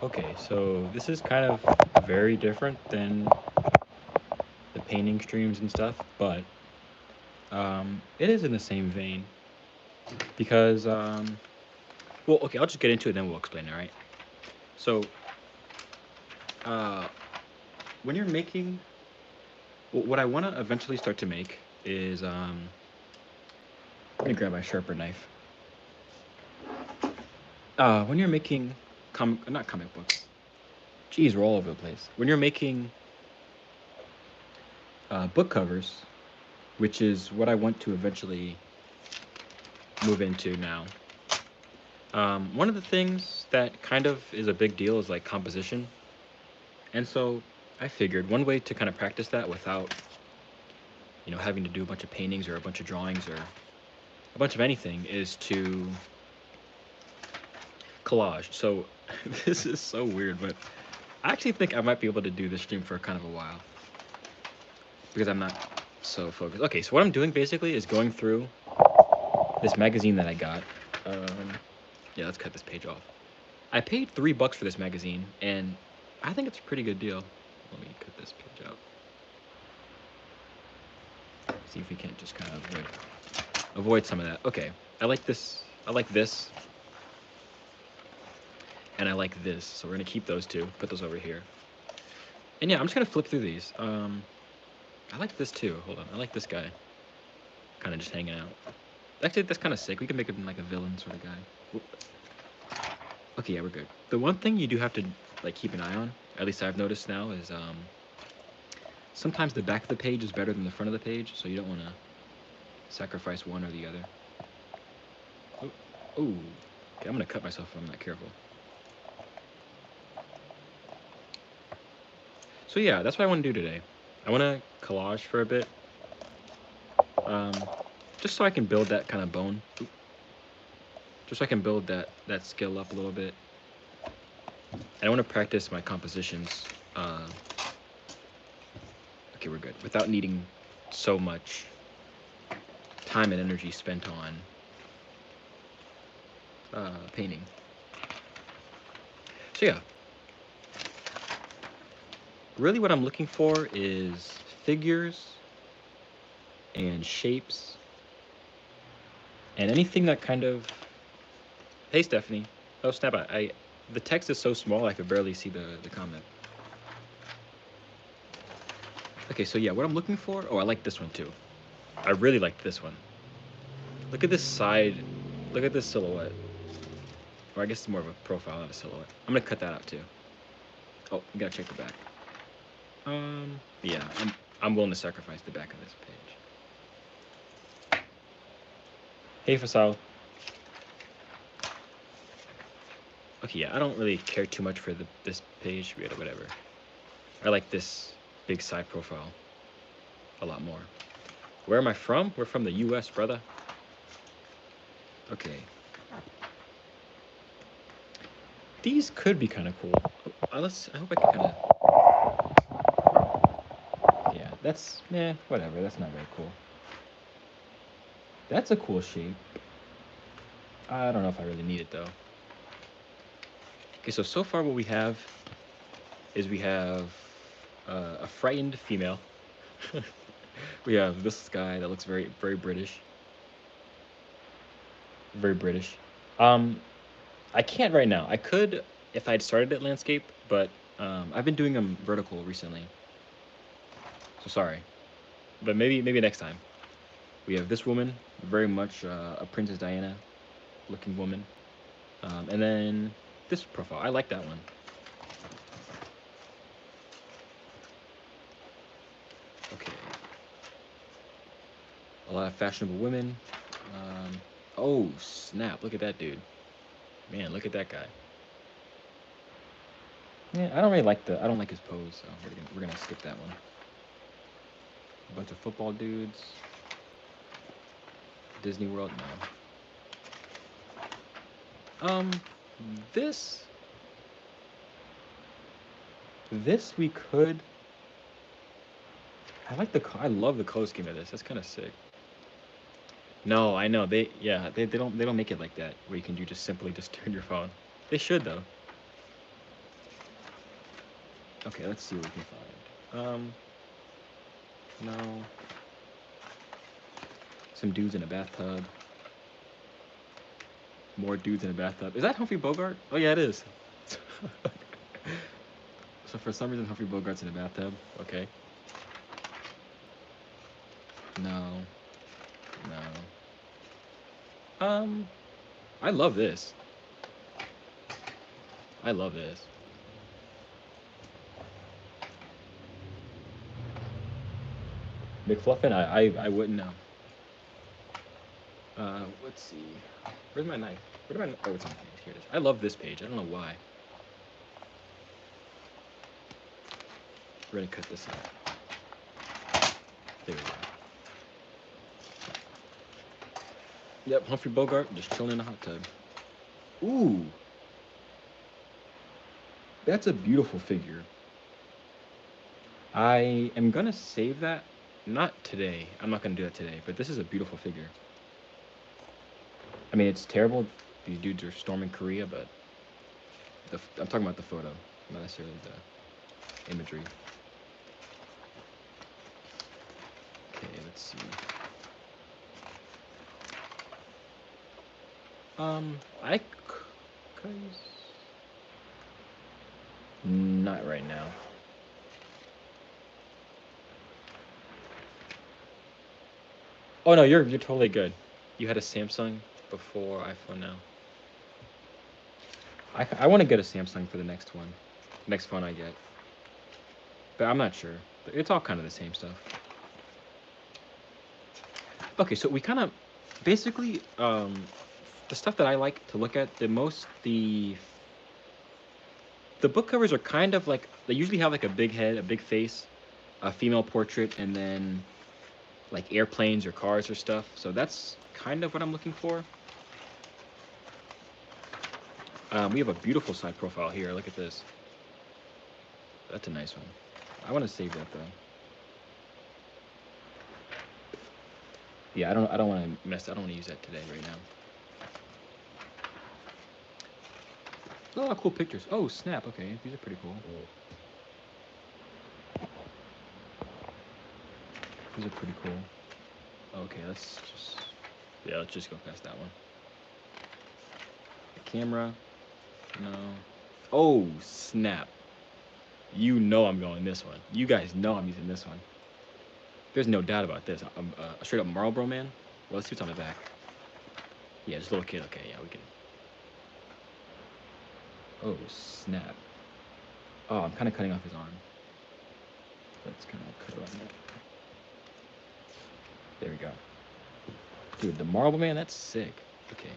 Okay, so this is kind of very different than the painting streams and stuff, but it is in the same vein because, well, okay, I'll just get into it, then we'll explain it, right? So, uh, when you're making, well, what I want to eventually start to make is, let me grab my sharper knife. When you're making not comic books. Geez, we're all over the place. When you're making book covers, which is what I want to eventually move into now. One of the things that kind of is a big deal is like composition. And so I figured one way to kind of practice that without, having to do a bunch of paintings or a bunch of drawings or a bunch of anything is to collage. So this is so weird, but I actually think I might be able to do this stream for kind of a while because I'm not so focused. Okay, so what I'm doing basically is going through this magazine that I got. Um, yeah, let's cut this page off. I paid $3 for this magazine, and I think it's a pretty good deal. Let me cut this page out. See if we can't just kind of avoid some of that. Okay, I like this. I like this, and I like this. So we're gonna keep those two. Put those over here. And yeah, I'm just gonna flip through these. I like this too. Hold on, I like this guy. Kind of just hanging out. Actually, that's kind of sick. We can make him like a villain sort of guy. Whoop. Okay, yeah, we're good. The one thing you do have to like keep an eye on, at least I've noticed now, is sometimes the back of the page is better than the front of the page, so you don't want to sacrifice one or the other. Oh, ooh. Okay, I'm gonna cut myself if I'm not careful. So yeah, that's what I want to do today. I want to collage for a bit, um, just so I can build that kind of bone. Oop. Just so I can build that skill up a little bit. And I want to practice my compositions. Okay, we're good. Without needing so much time and energy spent on painting. So yeah, really what I'm looking for is figures and shapes and anything that kind of. Hey, Stephanie. Oh, snap! The text is so small I could barely see the comment. Okay, so yeah, what I'm looking for. Oh, I like this one too. I really like this one. Look at this side. Look at this silhouette. Or I guess it's more of a profile, not a silhouette. I'm gonna cut that out too. Oh, you gotta check the back. Yeah, I'm willing to sacrifice the back of this page. Hey, Fasal. Okay, yeah, I don't really care too much for this page. Whatever. I like this big side profile a lot more. Where am I from? We're from the U.S., brother. Okay. These could be kind of cool. I hope I can kind of. Yeah, that's whatever. That's not very cool. That's a cool shape. I don't know if I really need it though. Okay, so far what we have is we have a frightened female. We have this guy that looks very very British. Very British. Um, I can't right now. I could if I'd started at landscape, but I've been doing them vertical recently. So sorry, but maybe next time. We have this woman, very much a Princess Diana looking woman, and then this profile. I like that one. Okay, a lot of fashionable women. Um, oh snap! Look at that dude. Man, look at that guy. Yeah, I don't really like I don't like his pose, so we're gonna skip that one. A bunch of football dudes. Disney World, no. This this we could. I love the color scheme of this. That's kind of sick. No, I know they don't make it like that where you can just simply just turn your phone. They should though. Okay, let's see what we can find. No. Some dudes in a bathtub. More dudes in a bathtub. Is that Humphrey Bogart? Oh yeah, it is. So for some reason, Humphrey Bogart's in a bathtub. Okay. No. No. I love this. I love this. McFluffin, I wouldn't know. Let's see. Where's my knife? Where did my... Oh, it's on the page. Here it is. I love this page. I don't know why. We're gonna cut this out. There we go. Yep, Humphrey Bogart just chilling in the hot tub. Ooh. That's a beautiful figure. I am gonna save that. Not today. I'm not gonna do that today, but this is a beautiful figure. I mean, it's terrible. These dudes are storming Korea, but I'm talking about the photo, not necessarily the imagery. Okay, let's see. Not right now. Oh no, you're totally good. You had a Samsung before iPhone now. I want to get a Samsung for the next one. Next phone I get. But I'm not sure. It's all kind of the same stuff. Okay, so we kind of basically the stuff that I like to look at the most, the book covers are kind of like, they usually have like a big head, a big face, a female portrait, and then like airplanes or cars or stuff. So that's kind of what I'm looking for. We have a beautiful side profile here. Look at this. That's a nice one. I want to save that though. Yeah, I don't want to mess. I don't want to use that today right now. A lot of cool pictures. Oh snap! Okay, these are pretty cool. These are pretty cool. Okay, let's just go past that one. The camera. No. Oh snap! You know I'm going this one. You guys know I'm using this one. There's no doubt about this. I'm a straight up Marlboro man. Well, let's see what's on the back. Yeah, just a little kid. Okay, yeah, we can. Oh snap! Oh, I'm kind of cutting off his arm. Let's kind of cut around that. There we go. Dude, the Marlboro man, that's sick. Okay.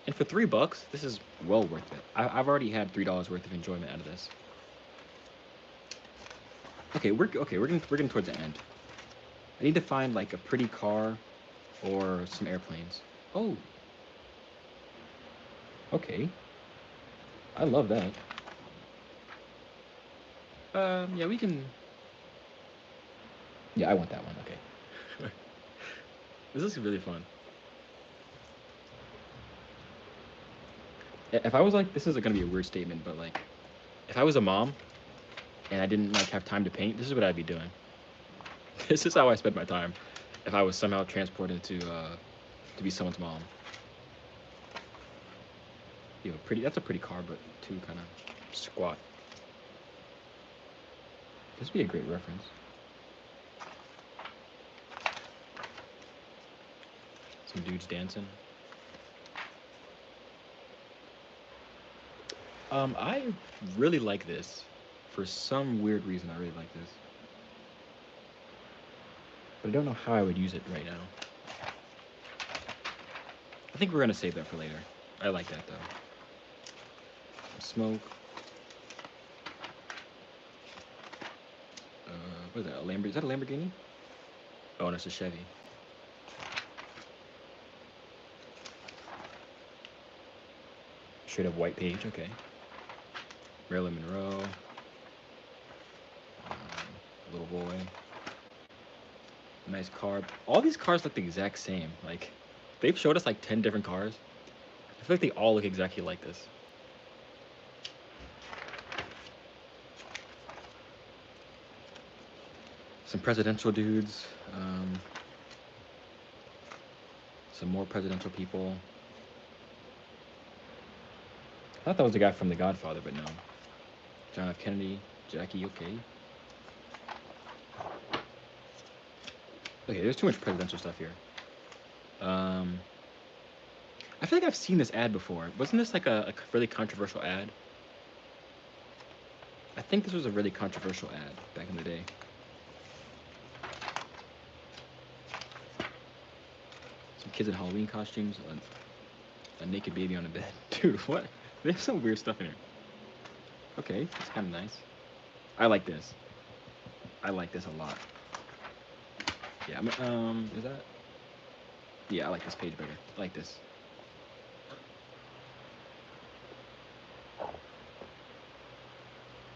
And for $3, this is well worth it. I've already had $3 worth of enjoyment out of this. Okay, we're getting towards the end. I need to find like a pretty car or some airplanes. Oh. Okay. I love that. Yeah, we can. Yeah, I want that one. Okay. This is really fun. If I was like, this is gonna be a weird statement, but like, if I was a mom and I didn't like have time to paint, this is what I'd be doing. This is how I spend my time. If I was somehow transported to be someone's mom. You know, that's a pretty car, but too kind of squat. This would be a great reference. Some dudes dancing. I really like this. For some weird reason, I really like this. But I don't know how I would use it right now. I think we're gonna save that for later. I like that though. Smoke. What is that? A Lamborghini? Is that a Lamborghini? Oh, and it's a Chevy. Straight up white page. Okay. Marilyn Monroe. Little boy. Nice car. All these cars look the exact same. Like, they've showed us like 10 different cars. I feel like they all look exactly like this. Some presidential dudes. Some more presidential people. I thought that was the guy from The Godfather, but no. John F. Kennedy, Jackie, okay. Okay, there's too much presidential stuff here. I feel like I've seen this ad before. Wasn't this like a really controversial ad? I think this was a really controversial ad back in the day. Some kids in Halloween costumes, a naked baby on a bed. Dude, what? There's some weird stuff in here. Okay, that's kind of nice. I like this. I like this a lot. Yeah, is that? Yeah, I like this page better. I like this.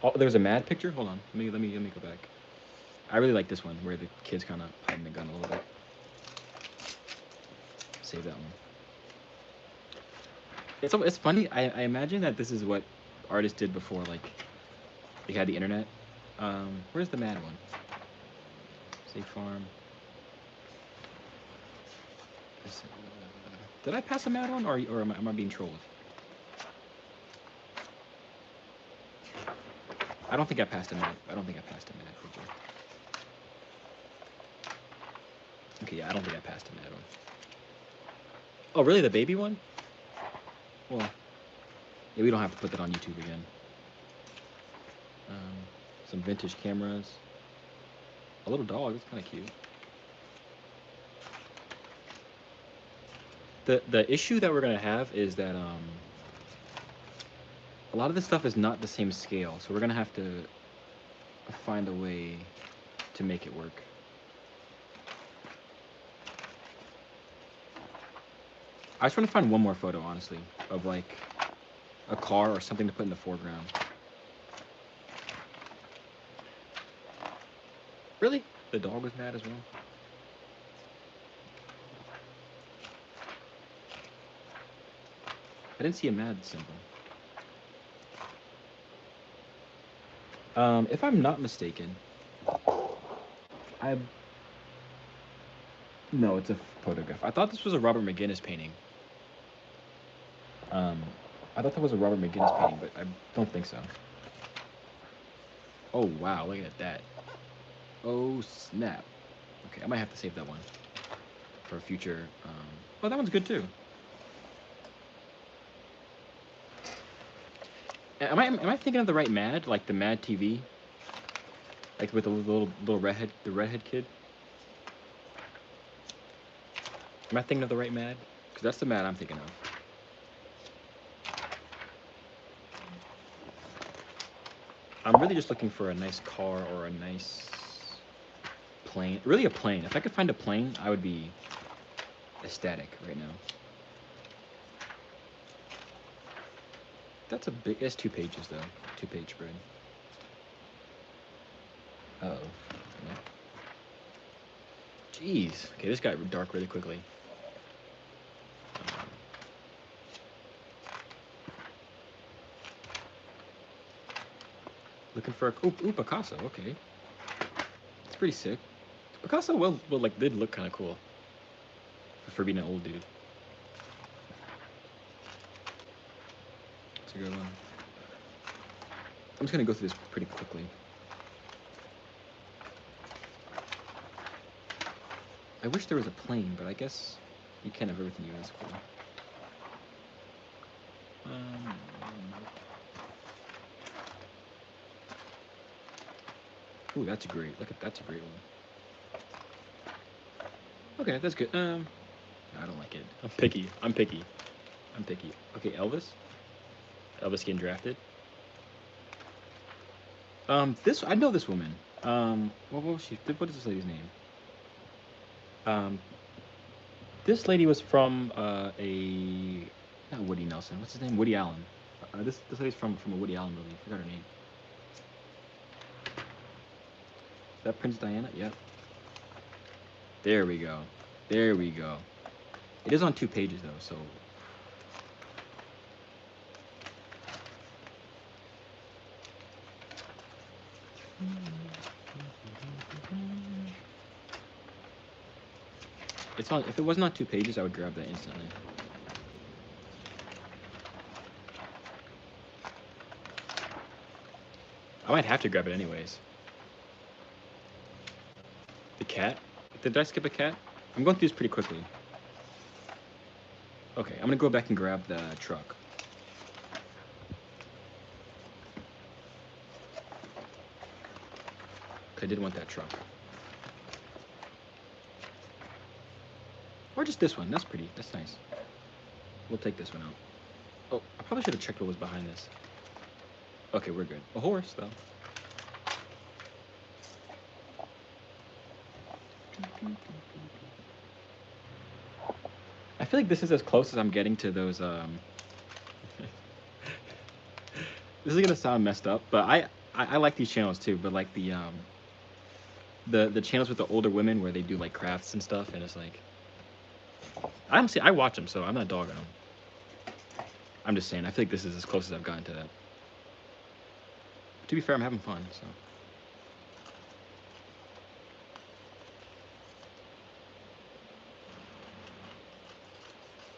Oh, there's a mad picture. Hold on. Let me go back. I really like this one where the kid's kind of hiding the gun a little bit. Save that one. It's funny. I imagine that this is what artists did before, like they had the internet. Where's the mad one? Safe Farm. Did I pass a mad one, or am I being trolled? I don't think I passed a mad. I don't think I passed a mad picture. Okay, yeah, I don't think I passed a mad one. Oh, really? The baby one? Well, yeah, we don't have to put that on YouTube again. Some vintage cameras. A little dog. That's kind of cute. The issue that we're gonna have is that a lot of this stuff is not the same scale, so we're gonna have to find a way to make it work. I just want to find one more photo, honestly, of like a car or something to put in the foreground. Really? The dog was mad as well? I didn't see a mad symbol. If I'm not mistaken, no, it's a photograph. I thought this was a Robert McGinnis painting. I thought that was a Robert McGinnis painting, but I don't think so. Oh, wow, look at that. Oh, snap. Okay, I might have to save that one for a future. Oh, that one's good too. Am I thinking of the right Mad, like the Mad TV, like with the little redhead, the redhead kid? Am I thinking of the right Mad? Because that's the Mad I'm thinking of. I'm really just looking for a nice car or a nice plane. Really a plane. If I could find a plane, I would be ecstatic right now. That's a big, it's 2 pages though. 2-page spread. Uh-oh. No. Jeez. Okay, this got dark really quickly. Looking for a, ooh, Picasso, okay. It's pretty sick. Picasso, well, like, did look kind of cool. For being an old dude. It's a good one. I'm just gonna go through this pretty quickly. I wish there was a plane, but I guess you can't have everything you ask for. Ooh, that's great. Look at that's a great one. Okay, that's good. I don't like it. I'm picky. Okay, Elvis. Elvis getting drafted. This I know this woman. What was she? What is this lady's name? This lady was from not Woody Nelson. What's his name? Woody Allen. This lady's from a Woody Allen movie. I forgot her name. Is that Princess Diana? Yep. There we go. There we go. It is on 2 pages though, so. It's on. If it wasn't on 2 pages, I would grab that instantly. I might have to grab it anyways. The cat? Did I skip a cat? I'm going through this pretty quickly. Okay, I'm gonna go back and grab the truck. I did want that truck. Or just this one. That's pretty. That's nice. We'll take this one out. Oh, I probably should have checked what was behind this. Okay, we're good. A horse, though. I feel like this is as close as I'm getting to those, This is gonna sound messed up, but I like these channels too, but like the channels with the older women where they do like crafts and stuff, and it's like... I watch them, so I'm not dogging them. I'm just saying, I feel like this is as close as I've gotten to that. But to be fair, I'm having fun, so...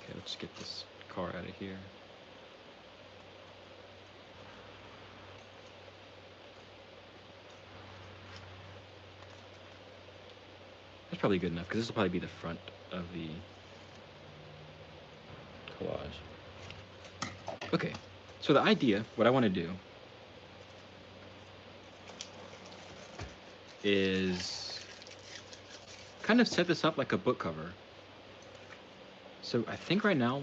Okay, let's get this car out of here. That's probably good enough, because this will probably be the front of the collage. Okay, so the idea, what I want to do, is kind of set this up like a book cover. So I think right now,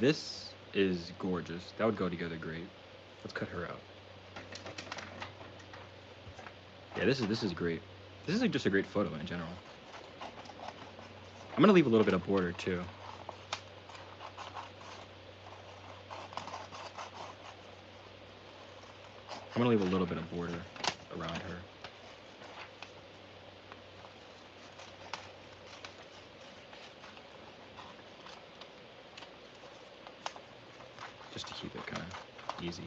this is gorgeous. That would go together great. Let's cut her out. Yeah, this is great. This is like just a great photo in general. I'm gonna leave a little bit of border too. I'm gonna leave a little bit of border around her. Just to keep it kind of easy.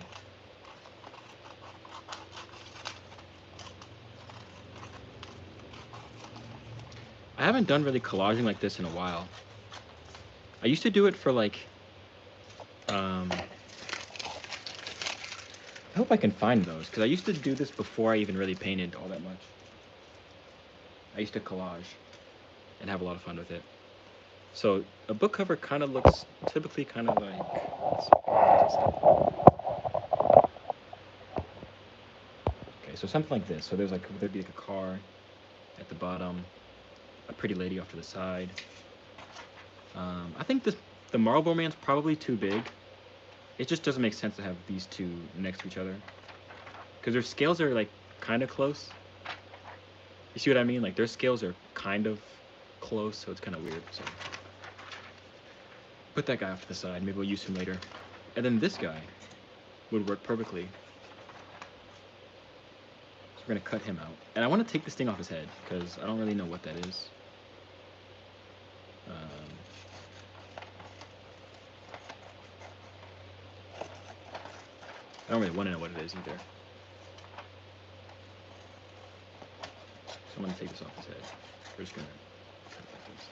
I haven't done really collaging like this in a while. I used to do it for like, I hope I can find those, because I used to do this before I even really painted all that much. I used to collage and have a lot of fun with it. So a book cover kind of looks typically kind of like, okay, so something like this. So there'd be like a car at the bottom, a pretty lady off to the side. I think the Marlboro Man's probably too big. It just doesn't make sense to have these two next to each other, because their scales are like kind of close. You see what I mean? Like their scales are kind of close, so it's kind of weird. So put that guy off to the side. Maybe we'll use him later. And then this guy would work perfectly. So we're gonna cut him out. And I want to take this thing off his head, because I don't really know what that is. I don't really want to know what it is either. So I'm gonna take this off his head. We're just gonna cut it like this.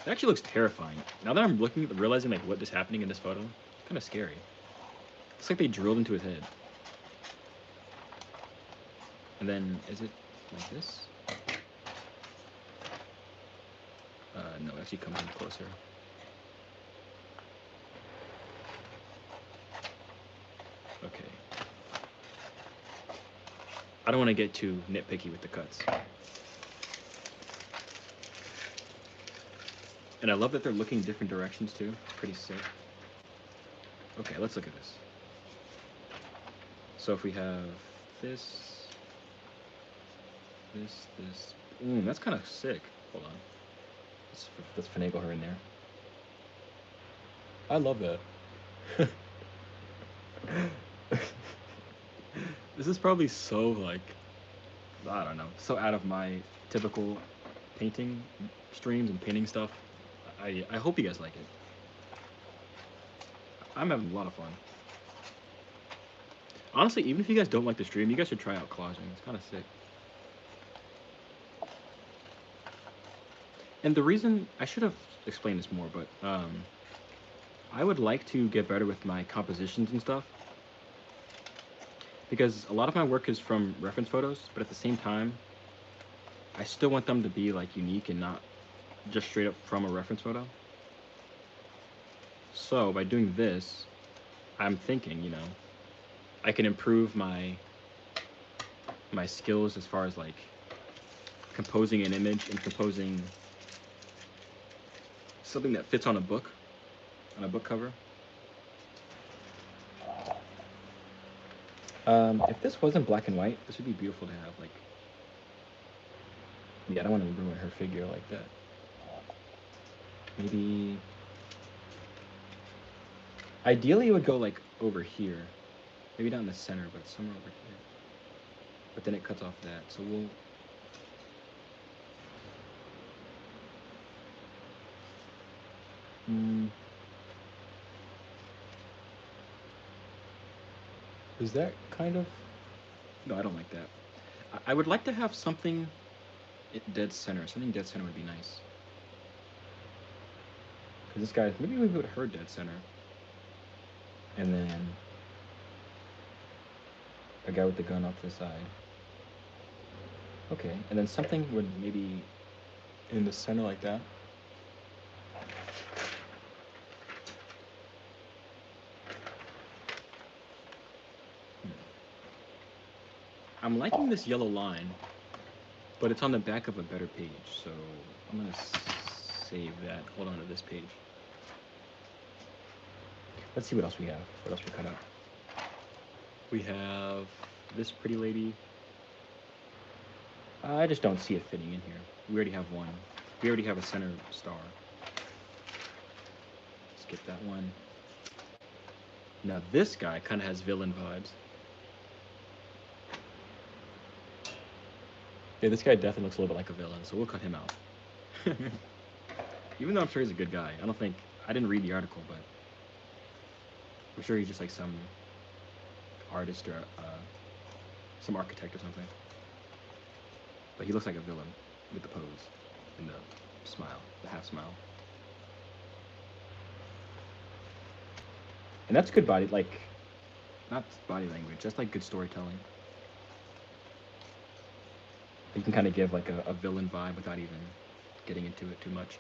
It actually looks terrifying. Now that I'm realizing like what is happening in this photo, it's kind of scary. It's like they drilled into his head. And then, is it like this? No, it actually comes in closer. Okay. I don't want to get too nitpicky with the cuts. And I love that they're looking different directions too. It's pretty sick. Okay, let's look at this. So if we have this, this. That's kind of sick. Hold on. Let's finagle her in there. I love that. This is probably so, like, I don't know, so out of my typical painting streams and painting stuff. I hope you guys like it. I'm having a lot of fun. Honestly, even if you guys don't like the stream, you guys should try out collaging. It's kind of sick. And the reason, I should have explained this more, but I would like to get better with my compositions and stuff, because a lot of my work is from reference photos, but at the same time, I still want them to be like unique and not just straight up from a reference photo. So by doing this, I'm thinking, you know, I can improve my skills as far as like composing an image and composing something that fits on a book cover. If this wasn't black and white, this would be beautiful to have. Like, yeah, I don't want to ruin her figure like that. Maybe, ideally it would go like over here. Maybe not in the center, but somewhere over here. But then it cuts off that, so we'll... Is that kind of... No, I don't like that. I would like to have something dead center. Something dead center would be nice. Because this guy, maybe we put her dead center. And then a guy with the gun off to the side. Okay, and then something would maybe in the center like that. I'm liking this yellow line, but it's on the back of a better page, so I'm gonna save that. Hold on to this page. Let's see what else we have. What else we cut out? We have this pretty lady. I just don't see it fitting in here. We already have one. We already have a center star. Skip that one. Now this guy kind of has villain vibes. Yeah, this guy definitely looks a little bit like a villain, so we'll cut him out. Even though I'm sure he's a good guy. I didn't read the article, but I'm sure he's just like some artist or some architect or something. But he looks like a villain with the pose and the smile, the half smile. And that's good body, like, not body language, just like good storytelling. You can kind of give like a villain vibe without even getting into it too much.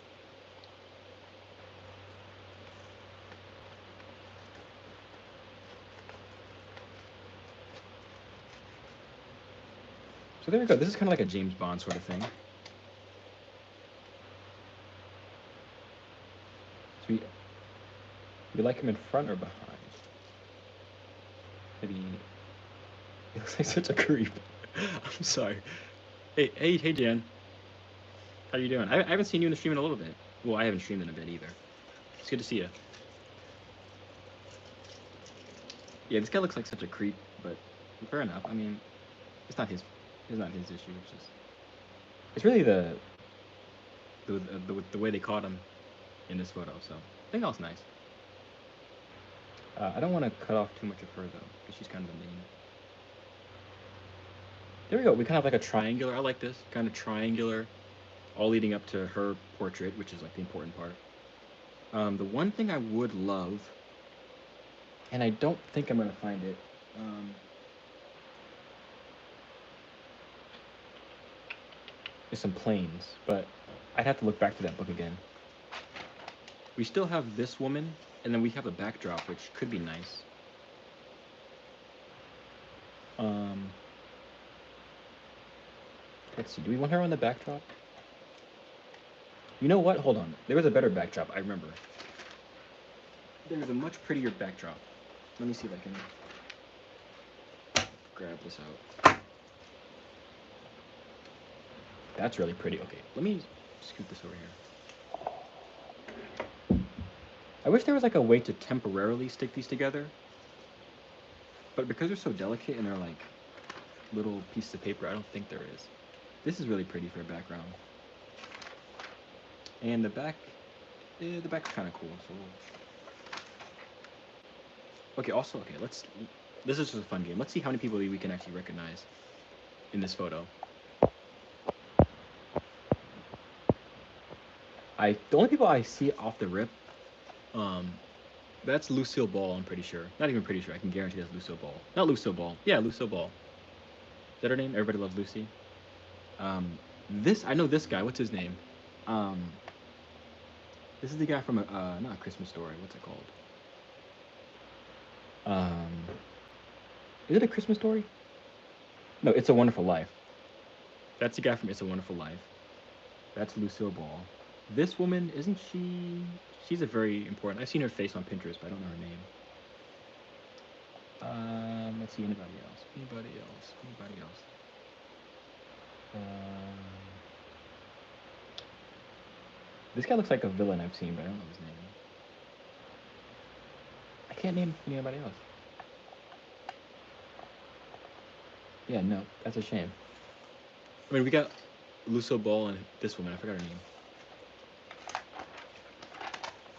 So there we go. This is kind of like a James Bond sort of thing. So we like him in front or behind? Maybe he looks like such a creep. I'm sorry. Hey, Jan. How you doing? I haven't seen you in the stream in a little bit. Well, I haven't streamed in a bit either. It's good to see you. Yeah, this guy looks like such a creep, but fair enough. I mean, it's not his issue. It's really the way they caught him in this photo. So I think that was nice. I don't want to cut off too much of her though, because she's kind of the main. There we go. We kind of have like a triangular. I like this kind of triangular, all leading up to her portrait, which is like the important part. The one thing I would love, and I don't think I'm gonna find it. Is some planes, but I'd have to look back to that book again. We still have this woman, and then we have a backdrop, which could be nice. Let's see, do we want her on the backdrop? You know what? Hold on. There was a better backdrop, I remember. There was a much prettier backdrop. Let me see if I can grab this out. That's really pretty. Okay, let me scoot this over here. I wish there was like a way to temporarily stick these together. But because they're so delicate and they're like little pieces of paper, I don't think there is. This is really pretty for a background. And the back's kind of cool. So okay, this is just a fun game. Let's see how many people we can actually recognize in this photo. The only people I see off the rip, um, that's Lucille Ball. I'm pretty sure. Not even pretty sure. I can guarantee that's Lucille Ball. Not Lucille Ball. Yeah, Lucille Ball. Is that her name? Everybody loves Lucy. This I know this guy. What's his name? Um, this is the guy from not a Christmas Story. What's it called? Um, is it a Christmas Story? No, It's a Wonderful Life. That's the guy from It's a Wonderful Life. That's Lucille Ball. This woman, isn't she? She's a very important. I've seen her face on Pinterest, but I don't know her name. Let's see. Anybody else? Anybody else? Anybody else? This guy looks like a villain I've seen, but I don't know his name. I can't name anybody else. Yeah, no, that's a shame. I mean, we got Lucille Ball and this woman. I forgot her name.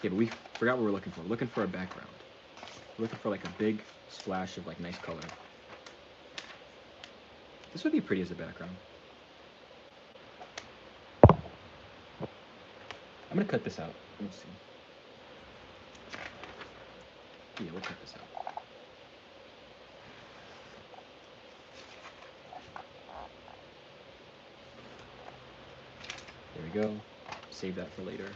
Yeah, but we forgot what we're looking for. We're looking for a background. We're looking for like a big splash of like nice color. This would be pretty as a background. I'm gonna cut this out. Let's see. Yeah, we'll cut this out. There we go. Save that for later.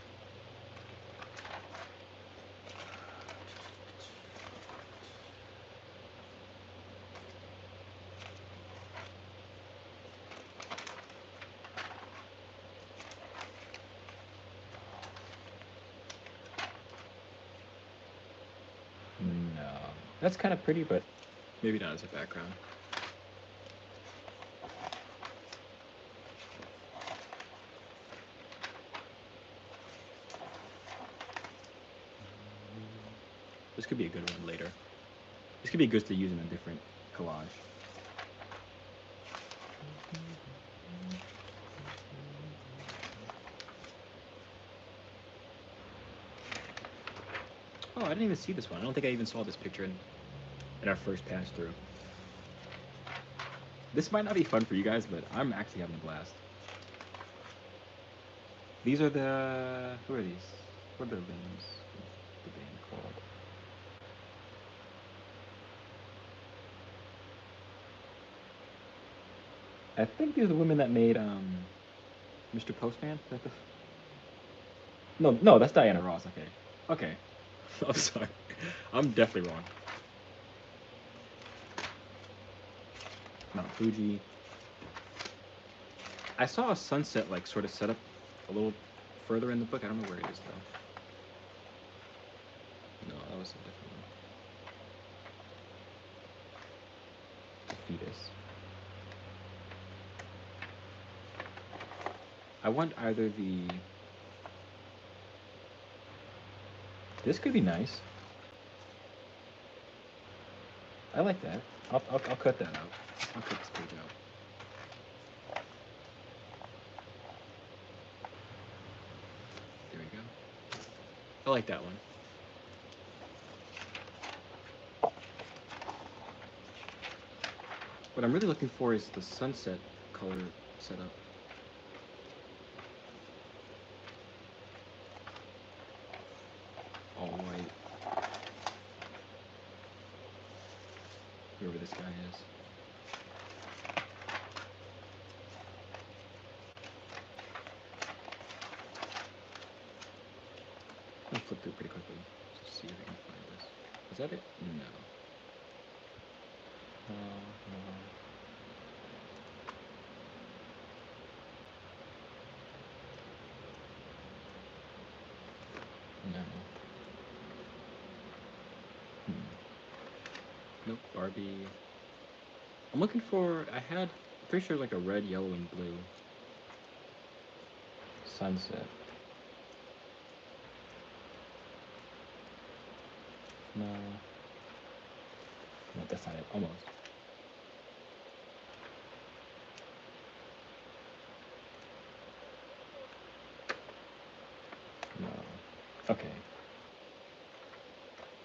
No. That's kind of pretty, but maybe not as a background. This could be a good one later. This could be good to use in a different collage. Oh, I didn't even see this one. I don't think I even saw this picture in our first pass through. This might not be fun for you guys, but I'm actually having a blast. These are the... Who are these? What are the names? What's the band called? I think these are the women that made Mr. Postman. No, that's Diana Ross. Okay. Okay. I'm sorry. I'm definitely wrong. Mount Fuji. I saw a sunset like sort of set up a little further in the book. I don't know where it is though. No, that was a different one. The fetus. I want either the... This could be nice. I like that. I'll cut that out. I'll cut this page out. There we go. I like that one. What I'm really looking for is the sunset color setup. All white. Whoever this guy is. I'll flip through pretty quickly to see if I can find this. Is that it? No. No. Nope, Barbie. I'm looking for, pretty sure like a red, yellow, and blue. Sunset. No. No, that's not it. Almost. No. Okay.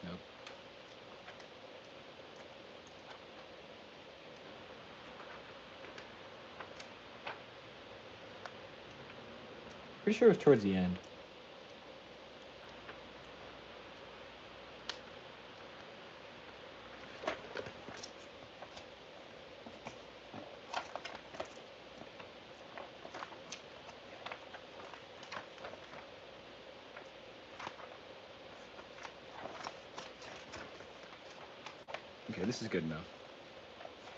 Nope. Pretty sure it was towards the end. Okay, this is good enough.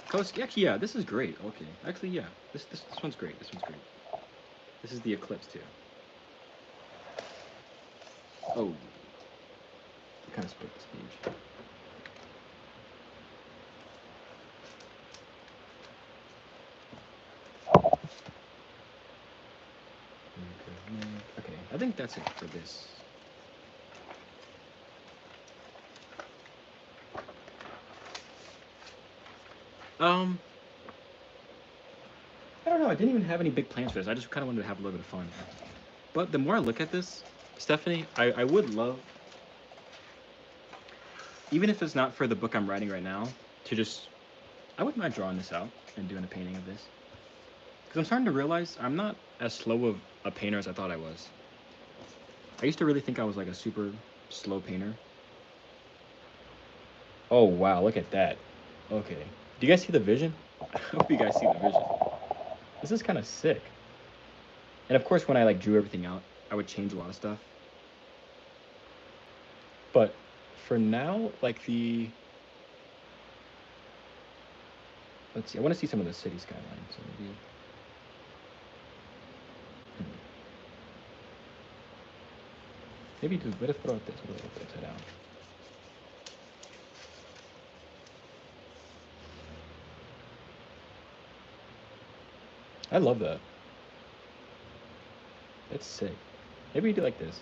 Close. Actually, yeah, this is great. Okay, actually, yeah, this one's great. This one's great. This is the eclipse too. Oh, kind of split this page. Okay, I think that's it for this. I don't know. I didn't even have any big plans for this. I just kind of wanted to have a little bit of fun. But the more I look at this, Stephanie, I would love, even if it's not for the book I'm writing right now, to just, I wouldn't mind drawing this out and doing a painting of this. Because I'm starting to realize I'm not as slow of a painter as I thought I was. I used to really think I was like a super slow painter. Oh, wow, look at that. Okay. Do you guys see the vision? I hope you guys see the vision. This is kind of sick. And of course, when I like drew everything out, I would change a lot of stuff. But for now, like let's see, I want to see some of the city skyline. So maybe, maybe do, what if throw it this, what if I put it upside down? I love that. It's sick. Maybe we do like this.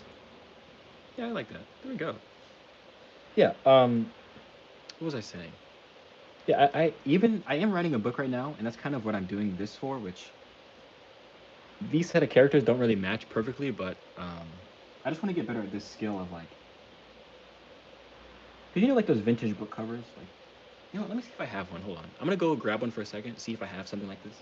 Yeah, I like that. There we go. Yeah, what was I saying? Yeah, I am writing a book right now, and that's kind of what I'm doing this for, which these set of characters don't really match perfectly, but I just want to get better at this skill of like, cause you know like those vintage book covers, like, you know what, let me see if I have one. Hold on, I'm gonna go grab one for a second, see if I have something like this.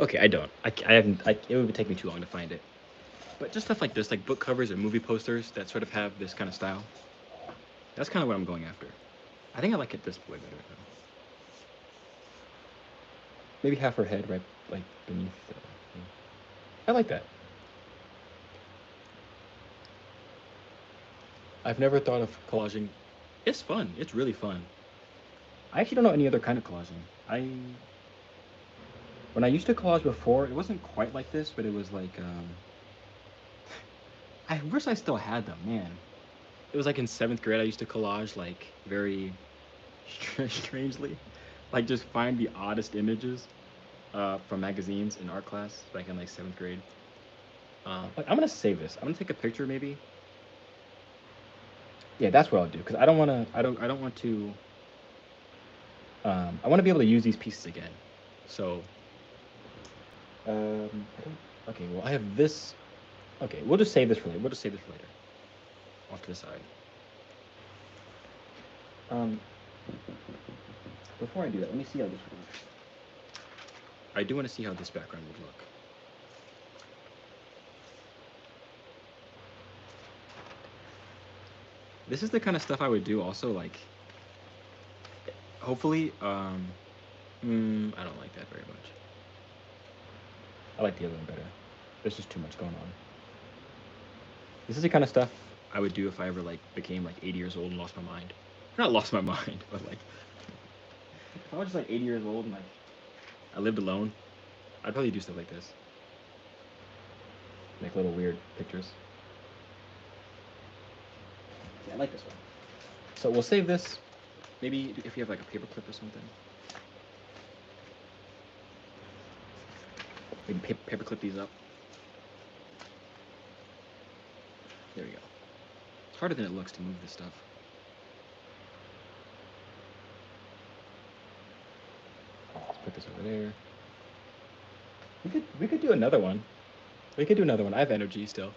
Okay, I don't. I haven't. It would take me too long to find it. But just stuff like this, like book covers or movie posters that sort of have this kind of style. That's kind of what I'm going after. I think I like it this way better though. Maybe half her head right like beneath the thing. I like that. I've never thought of collaging. It's fun. It's really fun. I actually don't know any other kind of collaging. When I used to collage before, it wasn't quite like this, but it was like I wish I still had them, man. It was like in 7th grade I used to collage like very strangely. Like just find the oddest images from magazines in art class back in like 7th grade. Like I'm gonna save this. I'm gonna take a picture maybe. Yeah, that's what I'll do because I don't want to. I don't want to. I want to be able to use these pieces again. So. I don't. Okay. Well, I have this. Okay, we'll just save this for later. We'll just save this for later. Off to the side. Before I do that, let me see how this works. I do want to see how this background would look. This is the kind of stuff I would do also, like, hopefully, I don't like that very much. I like the other one better. There's just too much going on. This is the kind of stuff I would do if I ever, like, became, like, 80 years old and lost my mind. Not lost my mind, but, like, if I was just, like, 80 years old and, like, I lived alone, I'd probably do stuff like this. Make little weird pictures. Yeah, I like this one. So we'll save this. Maybe if you have like a paper clip or something. Maybe paper clip these up. There we go. It's harder than it looks to move this stuff. Let's put this over there. We could do another one. We could do another one. I have energy still.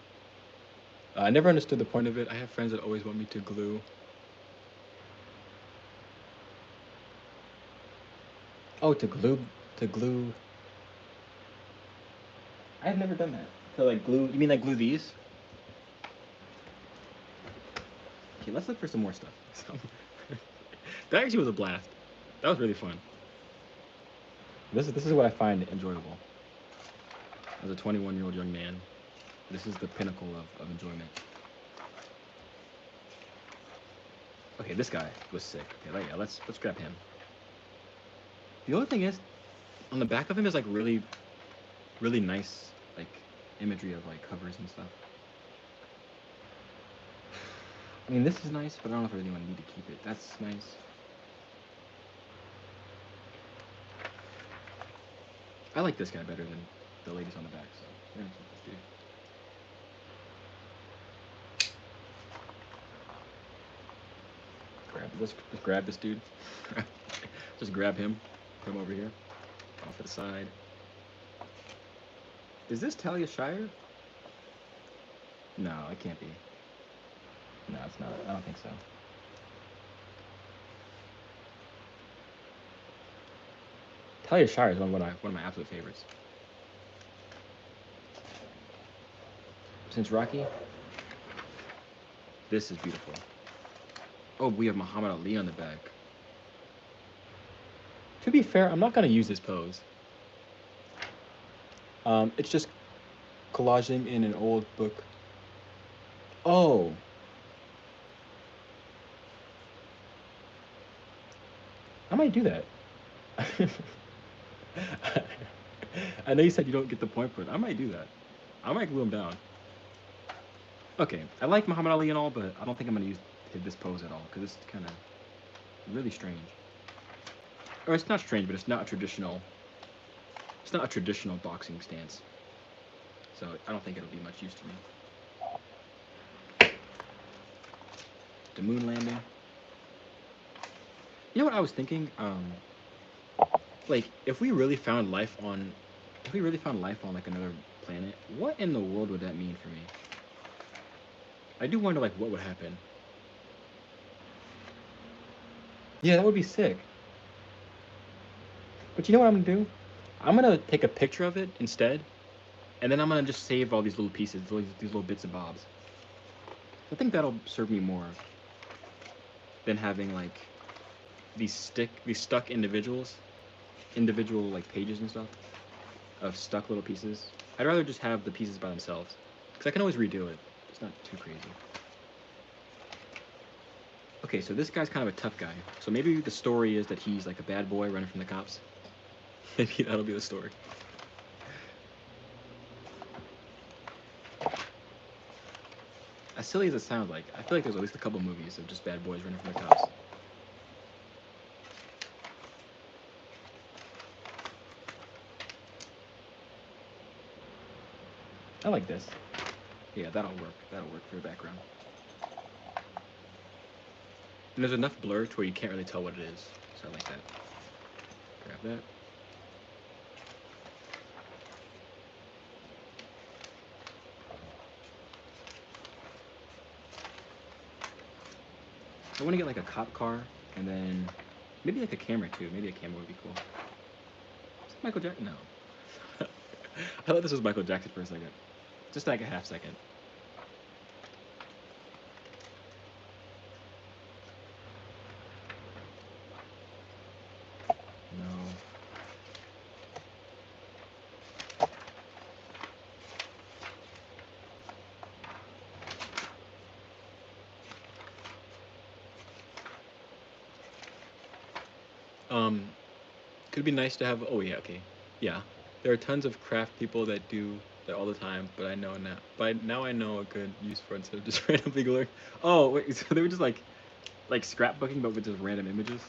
I never understood the point of it. I have friends that always want me to glue. Oh, to glue. I've never done that. So like glue, you mean like glue these? Okay, let's look for some more stuff. That actually was a blast. That was really fun. This is what I find enjoyable. As a 21-year-old young man, this is the pinnacle of enjoyment. Okay, this guy was sick. Okay, yeah, let's grab him. The only thing is, on the back of him is like really nice like imagery of like covers and stuff. I mean, this is nice, but I don't know if I really want to need to keep it. That's nice. I like this guy better than the ladies on the back, so we're gonna keep this dude. Let's grab this dude. Just grab him, put him over here, off to the side. Is this Talia Shire? No, it can't be. No, it's not. I don't think so. Talia Shire is one of my absolute favorites. Since Rocky, this is beautiful. Oh, we have Muhammad Ali on the back. To be fair, I'm not gonna use this pose. It's just collaging in an old book. Oh. I might do that. I know you said you don't get the point, but I might do that. I might glue him down. Okay, I like Muhammad Ali and all, but I don't think I'm gonna use this pose at all because it's kind of really strange. Or it's not strange, but it's not a traditional. It's not a traditional boxing stance, so I don't think it'll be much use to me. The moon landing. You know what I was thinking? Like if we really found life on like another planet, what in the world would that mean for me? I do wonder like what would happen. Yeah, that would be sick. But you know what I'm gonna do? I'm gonna take a picture of it instead, and then I'm gonna just save all these little pieces, these little bits and bobs. I think that'll serve me more than having like these stuck individual like pages and stuff of stuck little pieces. I'd rather just have the pieces by themselves because I can always redo it. It's not too crazy. Okay, so this guy's kind of a tough guy. So maybe the story is that he's like a bad boy running from the cops. Maybe that'll be the story. As silly as it sounds like, I feel like there's at least a couple movies of just bad boys running from the cops. I like this. Yeah, that'll work. That'll work for your background. And there's enough blur to where you can't really tell what it is. So I like that. Grab that. I want to get like a cop car and then maybe like a camera too. Maybe a camera would be cool. Is that Michael Jackson? No. I thought this was Michael Jackson for a second. Just like a half second. Could be nice to have. Oh yeah, okay, yeah. There are tons of craft people that do that all the time, but I know now. But now I know a good use for it instead of just randomly gluing. Oh wait, so they were just like scrapbooking, but with just random images.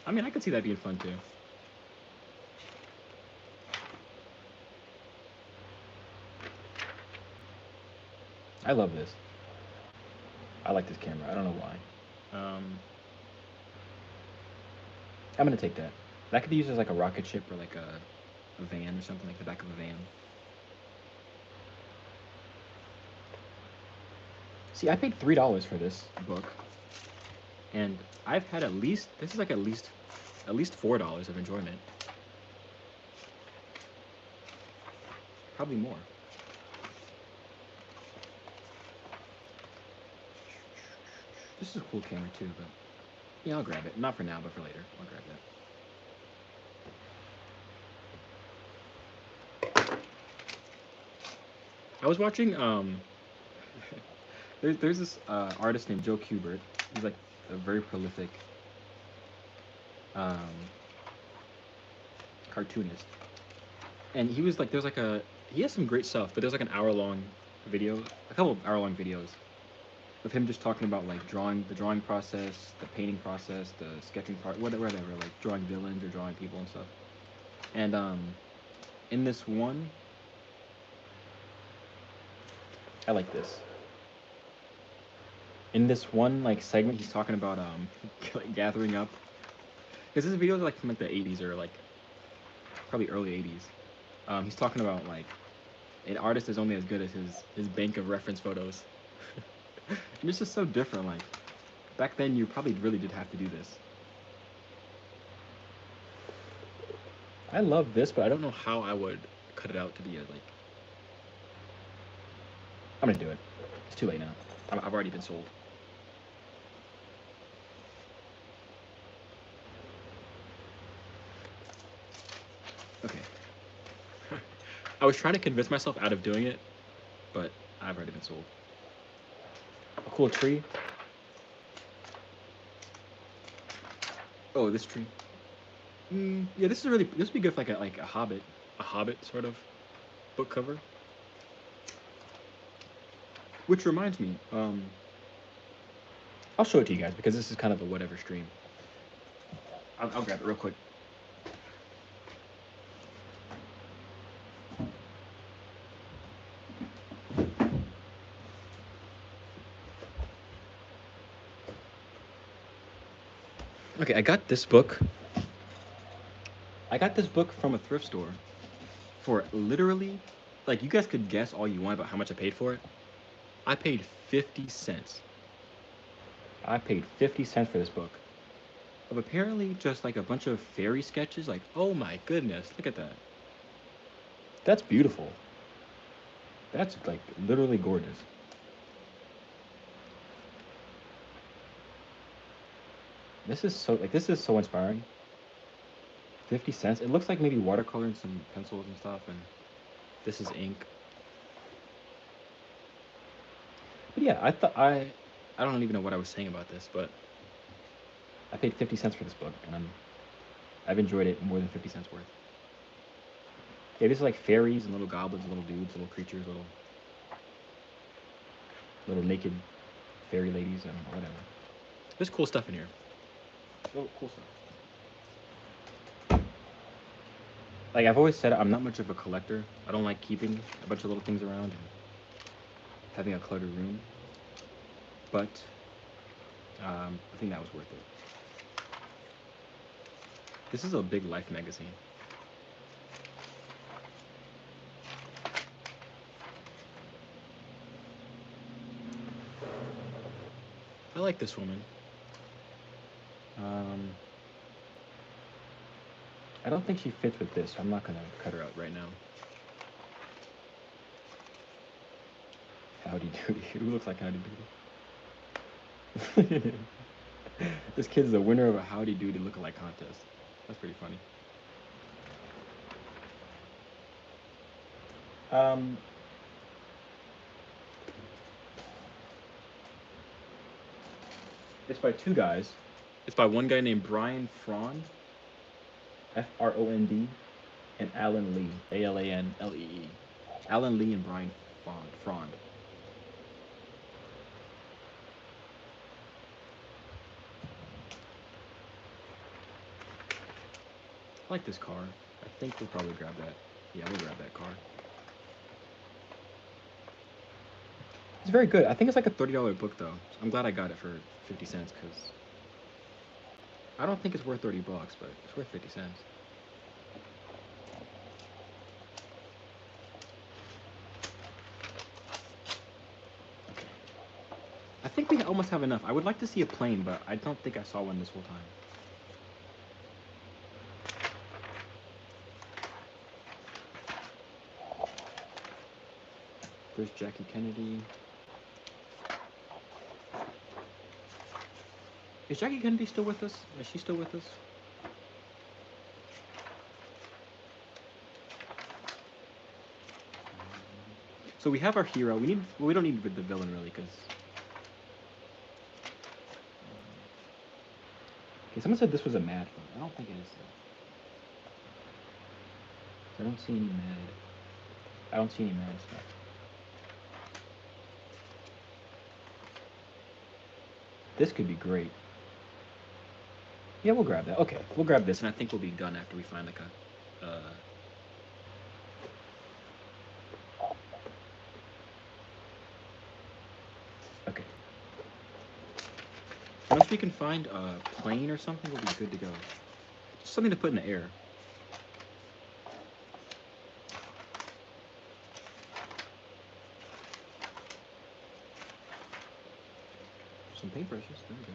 I mean, I could see that being fun too. I love this. I like this camera. I don't know why. I'm gonna take that. That could be used as like a rocket ship or like a van or something, like the back of a van. See, I paid $3 for this book, and I've had this is like at least $4 of enjoyment. Probably more. This is a cool camera too, but yeah, I'll grab it. Not for now, but for later. I'll grab that. I was watching there's this artist named Joe Kubert. He's like a very prolific cartoonist, and he was like, he has some great stuff, but there's like an hour-long video, a couple of hour-long videos of him just talking about like the drawing process, the painting process, the sketching part, whatever, like drawing villains or drawing people and stuff. And in this one, I like this. In this one like segment, he's talking about like, gathering up, because this video is like from like the 80s or like probably early 80s. He's talking about like an artist is only as good as his bank of reference photos. And it's just so different. Like back then, you probably really did have to do this. I love this, but I don't know how I would cut it out to be a like. I'm gonna do it. It's too late now. I've already been sold. Okay. I was trying to convince myself out of doing it, but I've already been sold. A cool tree. Oh, this tree. Yeah, this would be good for like a Hobbit sort of book cover. Which reminds me, I'll show it to you guys because this is kind of a whatever stream. I'll grab it real quick. Okay, I got this book. I got this book from a thrift store for literally, like, you guys could guess all you want about how much I paid for it. I paid 50 cents. I paid 50 cents for this book. Of apparently just like a bunch of fairy sketches. Like, oh my goodness, look at that. That's beautiful. That's like literally gorgeous. This is so inspiring. 50 cents. It looks like maybe watercolor and some pencils and stuff, and this is ink. But yeah, I don't even know what I was saying about this, but I paid 50 cents for this book, and I've enjoyed it more than 50 cents worth. Yeah, this is like fairies and little goblins, little dudes, little creatures, little naked fairy ladies, and whatever. There's cool stuff in here. Oh, cool stuff. Like I've always said, I'm not much of a collector. I don't like keeping a bunch of little things around and having a cluttered room. But I think that was worth it. This is a big Life magazine. I like this woman. I don't think she fits with this, so I'm not gonna cut her out right now. Howdy Doody. Who looks like Howdy Doody? This kid's the winner of a Howdy Doody lookalike contest. That's pretty funny. It's by two guys. It's by one guy named Brian Frond, Frond, and Alan Lee, Alanlee. Alan Lee and Brian Frond. I like this car. I think we'll probably grab that. Yeah, we'll grab that car. It's very good. I think it's like a $30 book though. I'm glad I got it for 50 cents because I don't think it's worth 30 bucks, but it's worth 50 cents. Okay. I think we almost have enough. I would like to see a plane, but I don't think I saw one this whole time. There's Jackie Kennedy. Is Jackie Kennedy still with us? Is she still with us? So we have our hero. We don't need the villain really, because. Okay, someone said this was a mad photo. I don't think it is though. I don't see any mad. I don't see any mad stuff. This could be great. Yeah, we'll grab that. Okay, we'll grab this, and I think we'll be done after we find like a. Okay. Once we can find a plane or something, we'll be good to go. Just something to put in the air. Some paintbrushes. There we go.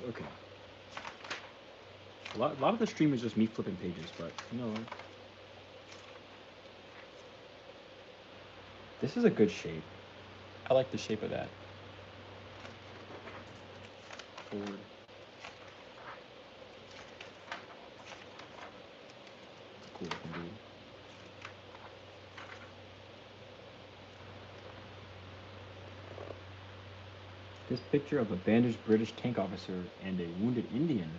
Okay. A lot of the stream is just me flipping pages, but you know what? This is a good shape. I like the shape of that. Forward. Cool looking dude. This picture of a bandaged British tank officer and a wounded Indian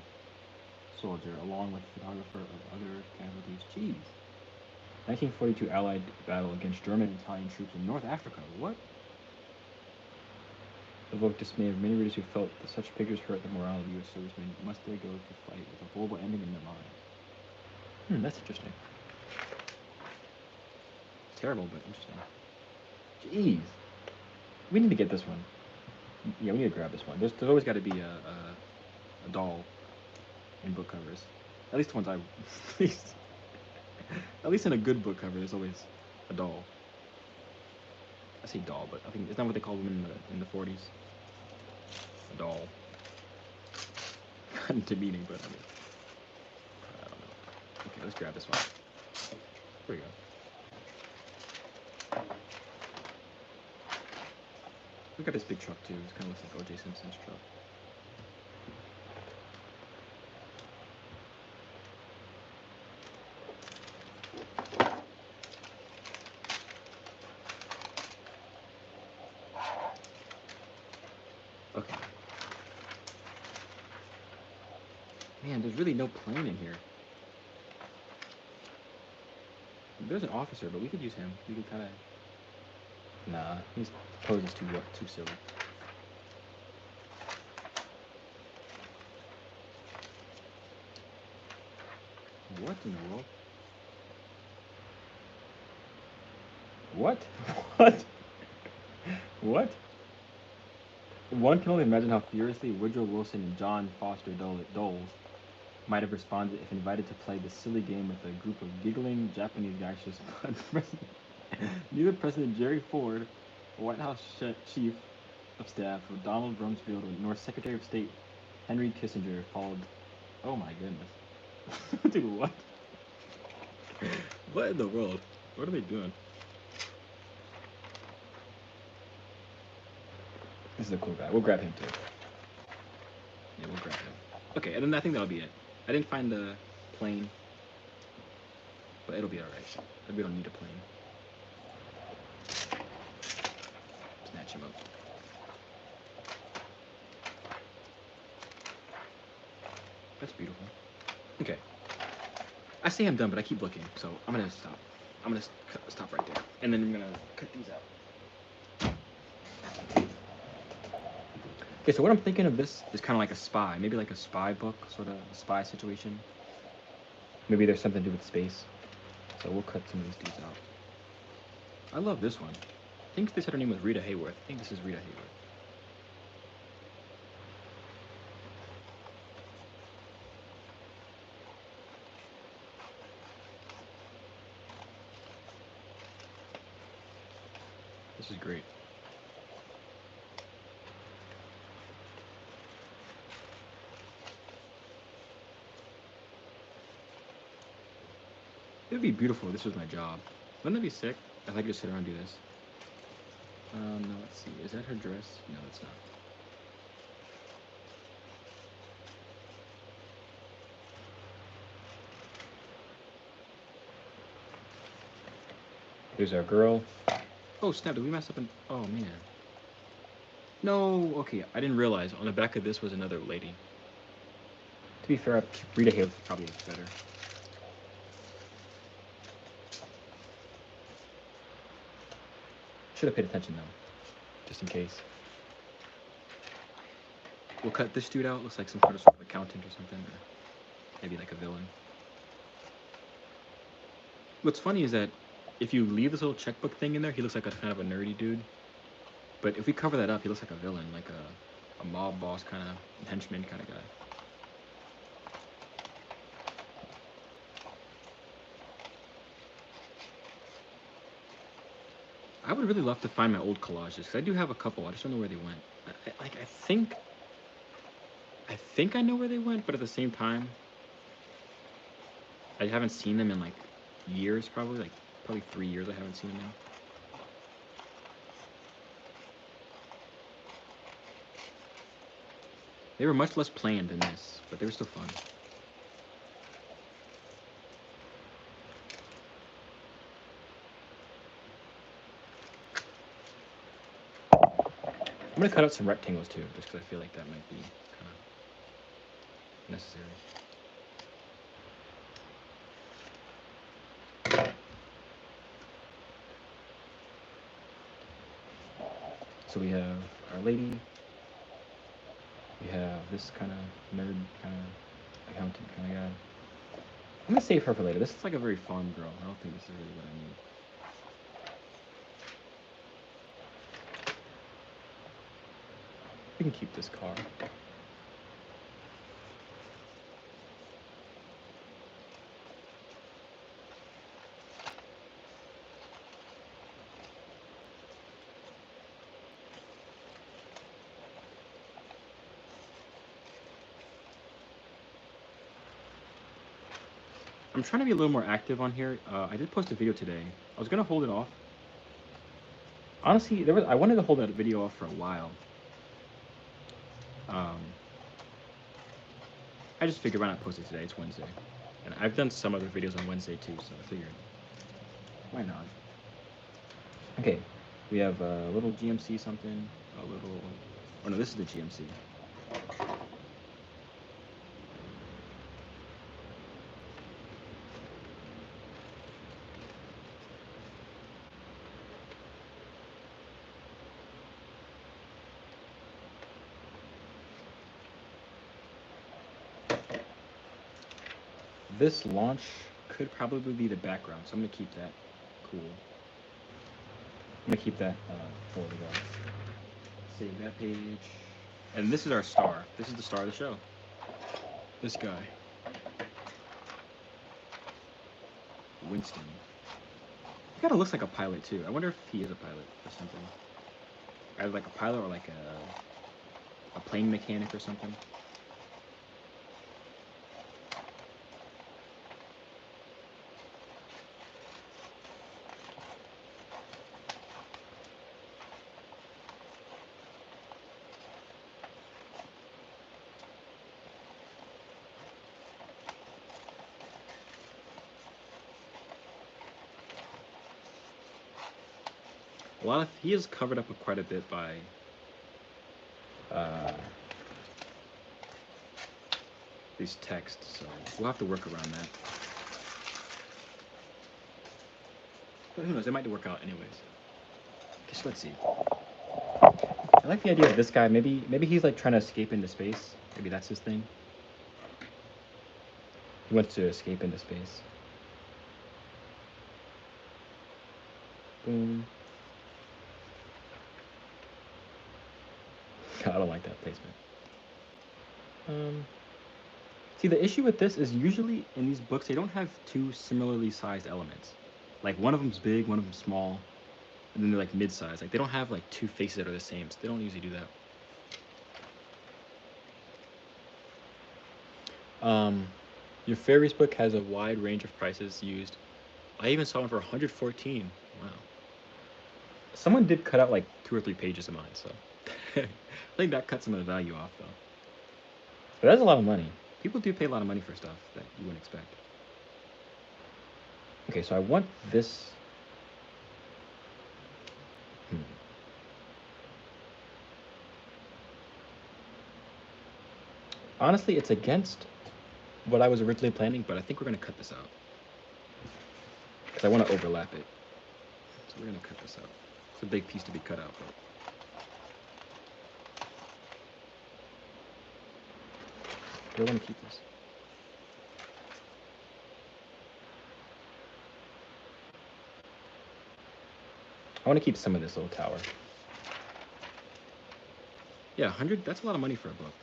soldier, along with a photographer of other casualties. Jeez. 1942 Allied battle against German and Italian troops in North Africa. What? Evoked dismay of many readers who felt that such pictures hurt the morale of U.S. servicemen. Must they go to fight with a horrible ending in their minds? That's interesting. Terrible, but interesting. Jeez. We need to get this one. Yeah, we need to grab this one. There's always got to be a doll in book covers. At least the ones at least in a good book cover, there's always a doll. I say doll, but I think it's not what they call women in the 40s. A doll. Not into meaning, but I mean, I don't know. Okay, let's grab this one. There we go. Look at this big truck too. It kind of looks like O.J. Simpson's truck. Okay. Man, there's really no plane in here. There's an officer, but we could use him. We could kind of. Nah, his pose is too silly. What in the world? What? What? What? One can only imagine how furiously Woodrow Wilson and John Foster Dole might have responded if invited to play this silly game with a group of giggling Japanese guys. Neither President Jerry Ford, White House Chief of Staff Donald Rumsfeld, nor Secretary of State Henry Kissinger followed. Oh my goodness. Dude, what? What in the world? What are they doing? This is a cool guy. We'll grab him too. Yeah, we'll grab him. Okay, and then I think that'll be it. I didn't find the plane, but it'll be alright. We don't need a plane. Snatch him up. That's beautiful. Okay. I say I'm done, but I keep looking, so I'm gonna stop. I'm gonna stop right there, and then I'm gonna cut these out. Okay, so what I'm thinking of this is kind of like a spy, maybe like a spy book, sort of a spy situation. Maybe there's something to do with space. So we'll cut some of these dudes out. I love this one. I think they said her name was Rita Hayworth. I think this is Rita Hayworth. This is great. It would be beautiful if this was my job. Wouldn't that be sick if I could just sit around and do this? No, let's see. Is that her dress? No, it's not. Here's our girl. Oh, snap. Did we mess up? Oh, man. No. Okay, I didn't realize. On the back of this was another lady. To be fair, Rita Hayworth probably looks better. Should have paid attention, though. Just in case. We'll cut this dude out. Looks like some sort of accountant or something. Or maybe like a villain. What's funny is that if you leave this little checkbook thing in there, he looks like a kind of a nerdy dude. But if we cover that up, he looks like a villain, like a mob boss kind of henchman kind of guy. I would really love to find my old collages because I do have a couple. I just don't know where they went. I think I know where they went, but at the same time, I haven't seen them in like years, probably 3 years. I haven't seen them in. They were much less planned than this, but they were still fun. I'm gonna cut out some rectangles too, just because I feel like that might be kind of necessary. So we have our lady. We have this kind of nerd, kind of accountant kind of guy. I'm gonna save her for later. This is like a very fun girl. I don't think this is really what I need. We can keep this car. I'm trying to be a little more active on here. I did post a video today. I was gonna hold it off. Honestly, I wanted to hold that video off for a while. I just figured why not post it today? It's Wednesday, and I've done some other videos on Wednesday too, so I figured why not? Okay, we have a little GMC something, a little. Oh no, this is the GMC. This launch could probably be the background, so I'm gonna keep that cool. I'm gonna keep that for the go. Save that page. And this is our star. This is the star of the show. This guy. Winston. He kind of looks like a pilot too. I wonder if he is a pilot or something. Either like a pilot or like a plane mechanic or something. He is covered up quite a bit by these texts, so we'll have to work around that. But who knows, it might work out anyways. Okay, so let's see. I like the idea of this guy. Maybe he's like trying to escape into space. Maybe that's his thing. He wants to escape into space. Boom. I don't like that placement. See, the issue with this is usually in these books, they don't have two similarly sized elements. Like one of them's big, one of them's small. and then they're like mid-size. Like they don't have like two faces that are the same, so they don't usually do that. Your Fairies book has a wide range of prices used. I even saw one for 114. Wow. Someone did cut out like 2 or 3 pages of mine, so I think that cut some of the value off though. But that's a lot of money. People do pay a lot of money for stuff that you wouldn't expect. Okay, so I want this. Honestly, it's against what I was originally planning, but I think we're going to cut this out. Because I want to overlap it. So we're going to cut this out. It's a big piece to be cut out. But I want to keep this. I want to keep some of this little tower. Yeah, 100, that's a lot of money for a book.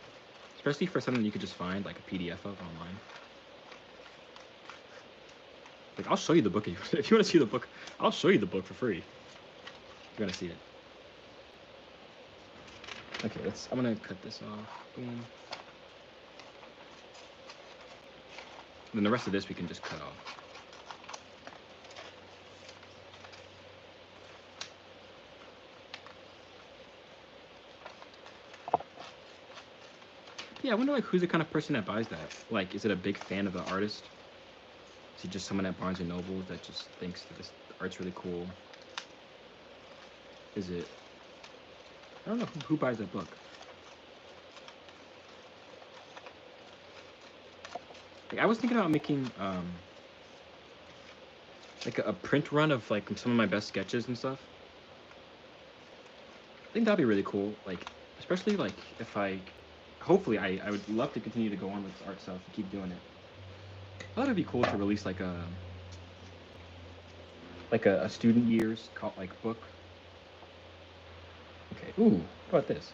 Especially for something you could just find, like a PDF of online. Like, I'll show you the book if you want to see the book. I'll show you the book for free. If you want to see it. Okay, I'm going to cut this off. Boom. And then the rest of this we can just cut off. Yeah, I wonder like who's the kind of person that buys that. Like, is it a big fan of the artist? Is he just someone at Barnes and Noble that just thinks that this art's really cool? Is it? I don't know who buys that book. Like, I was thinking about making like a print run of like some of my best sketches and stuff. I think that'd be really cool. Like, especially like if hopefully I would love to continue to go on with art stuff and keep doing it. I thought it'd be cool to release like a student years book. Okay. Ooh, how about this?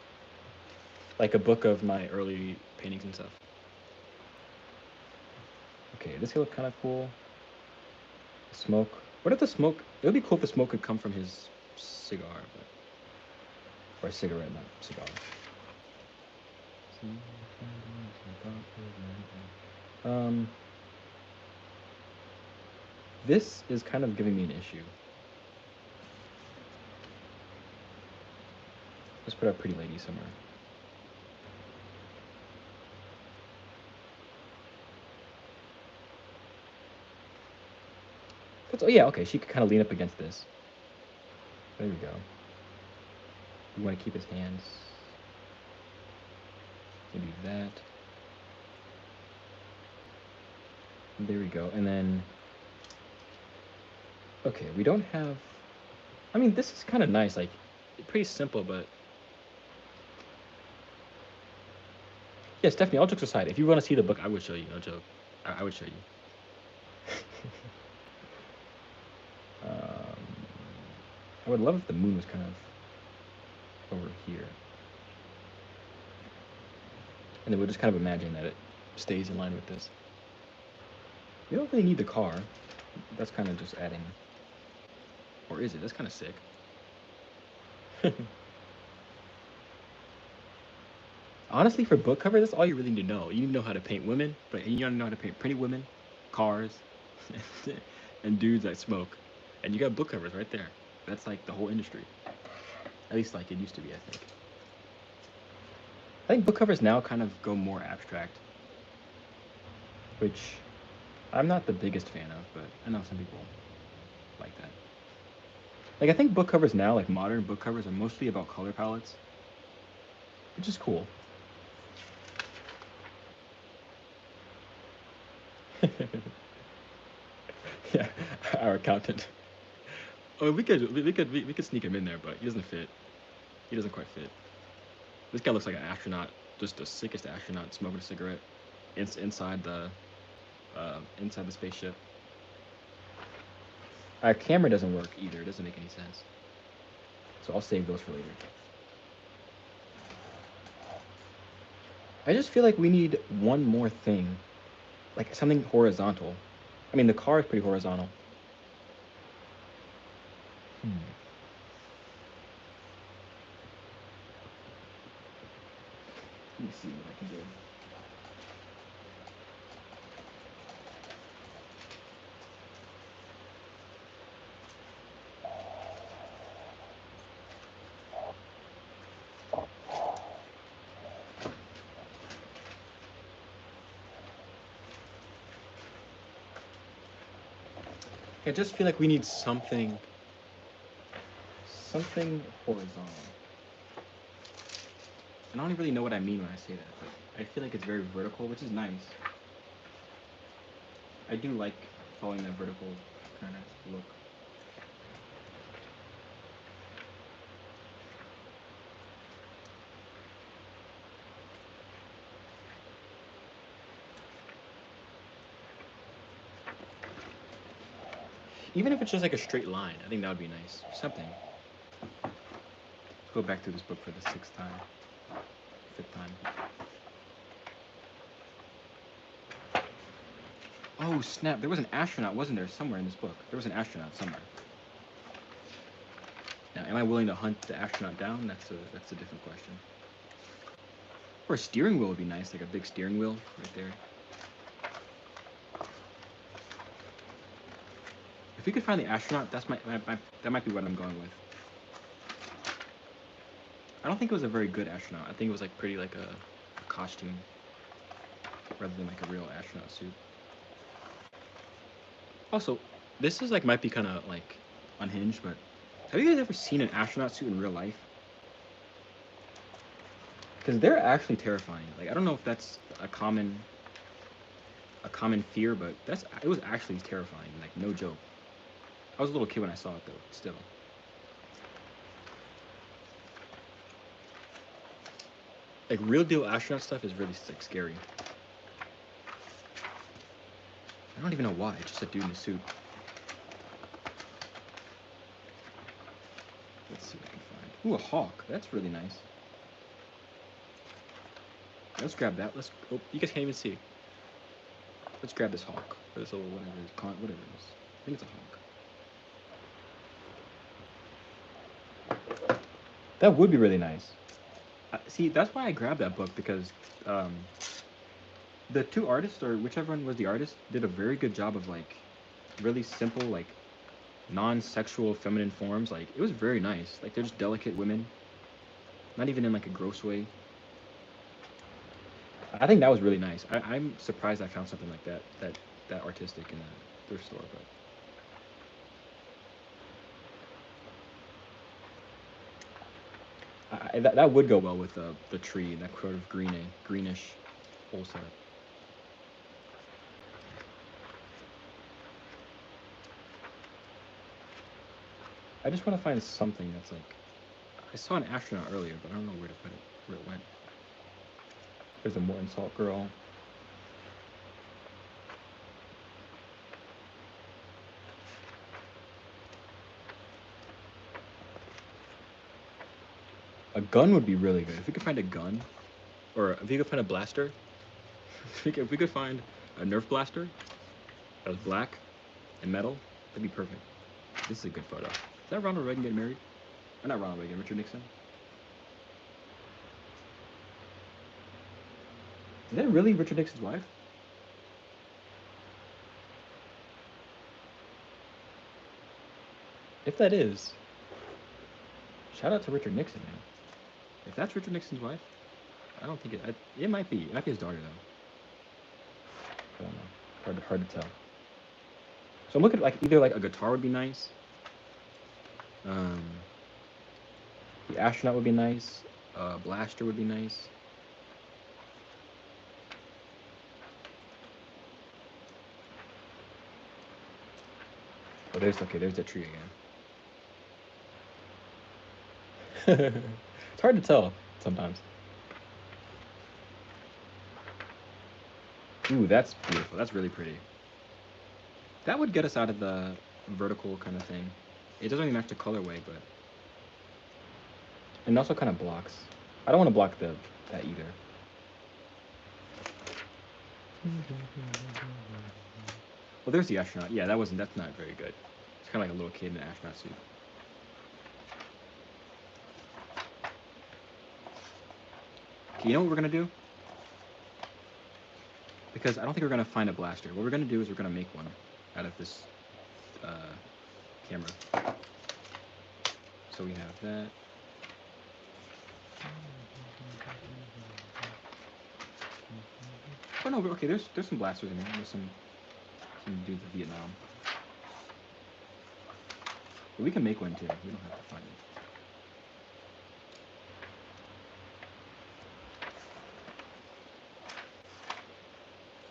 Like a book of my early paintings and stuff. Okay, this could look kind of cool. Smoke. What if the smoke? It would be cool if the smoke could come from his cigar, or a cigarette, not cigar. This is kind of giving me an issue. Let's put a pretty lady somewhere. Oh yeah, okay, she could kind of lean up against this. There we go. We want to keep his hands. Maybe that. There we go. And then, okay, we don't have, I mean, this is kind of nice, like, pretty simple, but yeah, Stephanie, all jokes aside, if you want to see the book, I would show you, no joke. I would show you. I would love if the moon was kind of over here. And then we'll just kind of imagine that it stays in line with this. We don't really need the car. That's kind of just adding. Or is it? That's kind of sick. Honestly, for book cover, that's all you really need to know. You need to know how to paint women, but you don't know how to paint pretty women, cars, and dudes that smoke. And you got book covers right there. That's like the whole industry. At least like it used to be, I think. I think book covers now kind of go more abstract, which I'm not the biggest fan of, but I know some people like that. Like, I think book covers now, like modern book covers, are mostly about color palettes, which is cool. Yeah, our accountant. Oh, we could sneak him in there, but he doesn't fit. He doesn't quite fit. This guy looks like an astronaut, just the sickest astronaut smoking a cigarette inside the spaceship. Our camera doesn't work either. It doesn't make any sense. So I'll save those for later. I just feel like we need one more thing, like something horizontal. I mean, the car is pretty horizontal. me see what I can do. I just feel like we need something horizontal. And I don't really know what I mean when I say that, but I feel like it's very vertical, which is nice. I do like following that vertical kind of look. Even if it's just like a straight line, I think that would be nice. Something. Let's go back through this book for the 6th time. 5th time. Oh snap, there was an astronaut, wasn't there, somewhere in this book? There was an astronaut somewhere. Now, am I willing to hunt the astronaut down? That's a different question. Or a steering wheel would be nice, like a big steering wheel right there. If we could find the astronaut, that might be what I'm going with. I don't think it was a very good astronaut. I think it was like pretty like a costume rather than like a real astronaut suit. Also, this is like might be kind of like unhinged, but have you guys ever seen an astronaut suit in real life? Because they're actually terrifying. Like I don't know if that's a common fear, but it was actually terrifying. Like no joke. I was a little kid when I saw it though. Still. Like real deal astronaut stuff is really like scary. I don't even know why. It's just a dude in a suit. Let's see what I can find. Ooh, a hawk. That's really nice. Let's grab that. Oh, you guys can't even see. Let's grab this hawk. Or this little whatever it is. Whatever it is. I think it's a hawk. That would be really nice. See, that's why I grabbed that book, because the two artists, or whichever one was the artist, did a very good job of like really simple, like non-sexual feminine forms. Like it was very nice. Like they're just delicate women, not even in like a gross way. I think that was really nice. I'm surprised I found something like that artistic in a thrift store, but that would go well with the tree, that sort of greenish whole setup. I just want to find something that's like, I saw an astronaut earlier, but I don't know where to put it, where it went. There's a Morton Salt girl. A gun would be really good. If we could find a gun, or if we could find a blaster, if we could find a Nerf blaster that was black and metal, that'd be perfect. This is a good photo. Is that Ronald Reagan getting married? Or not Ronald Reagan, Richard Nixon? Is that really Richard Nixon's wife? If that is, shout out to Richard Nixon, man. If that's Richard Nixon's wife, I don't think it might be. It might be his daughter, though. I don't know. Hard to tell. So I'm looking at like either like a guitar would be nice. The astronaut would be nice. Blaster would be nice. Oh, there's that tree again. It's hard to tell sometimes. Ooh, that's beautiful. That's really pretty. That would get us out of the vertical kind of thing. It doesn't really match the colorway, but and also kind of blocks. I don't want to block that either. Well, there's the astronaut. Yeah, that's not very good. It's kind of like a little kid in an astronaut suit. Okay, you know what we're gonna do? Because I don't think we're gonna find a blaster. What we're gonna do is we're gonna make one out of this camera. So we have that. Oh no, okay. There's some blasters in here. There's some dudes of Vietnam. But we can make one too. We don't have to find it.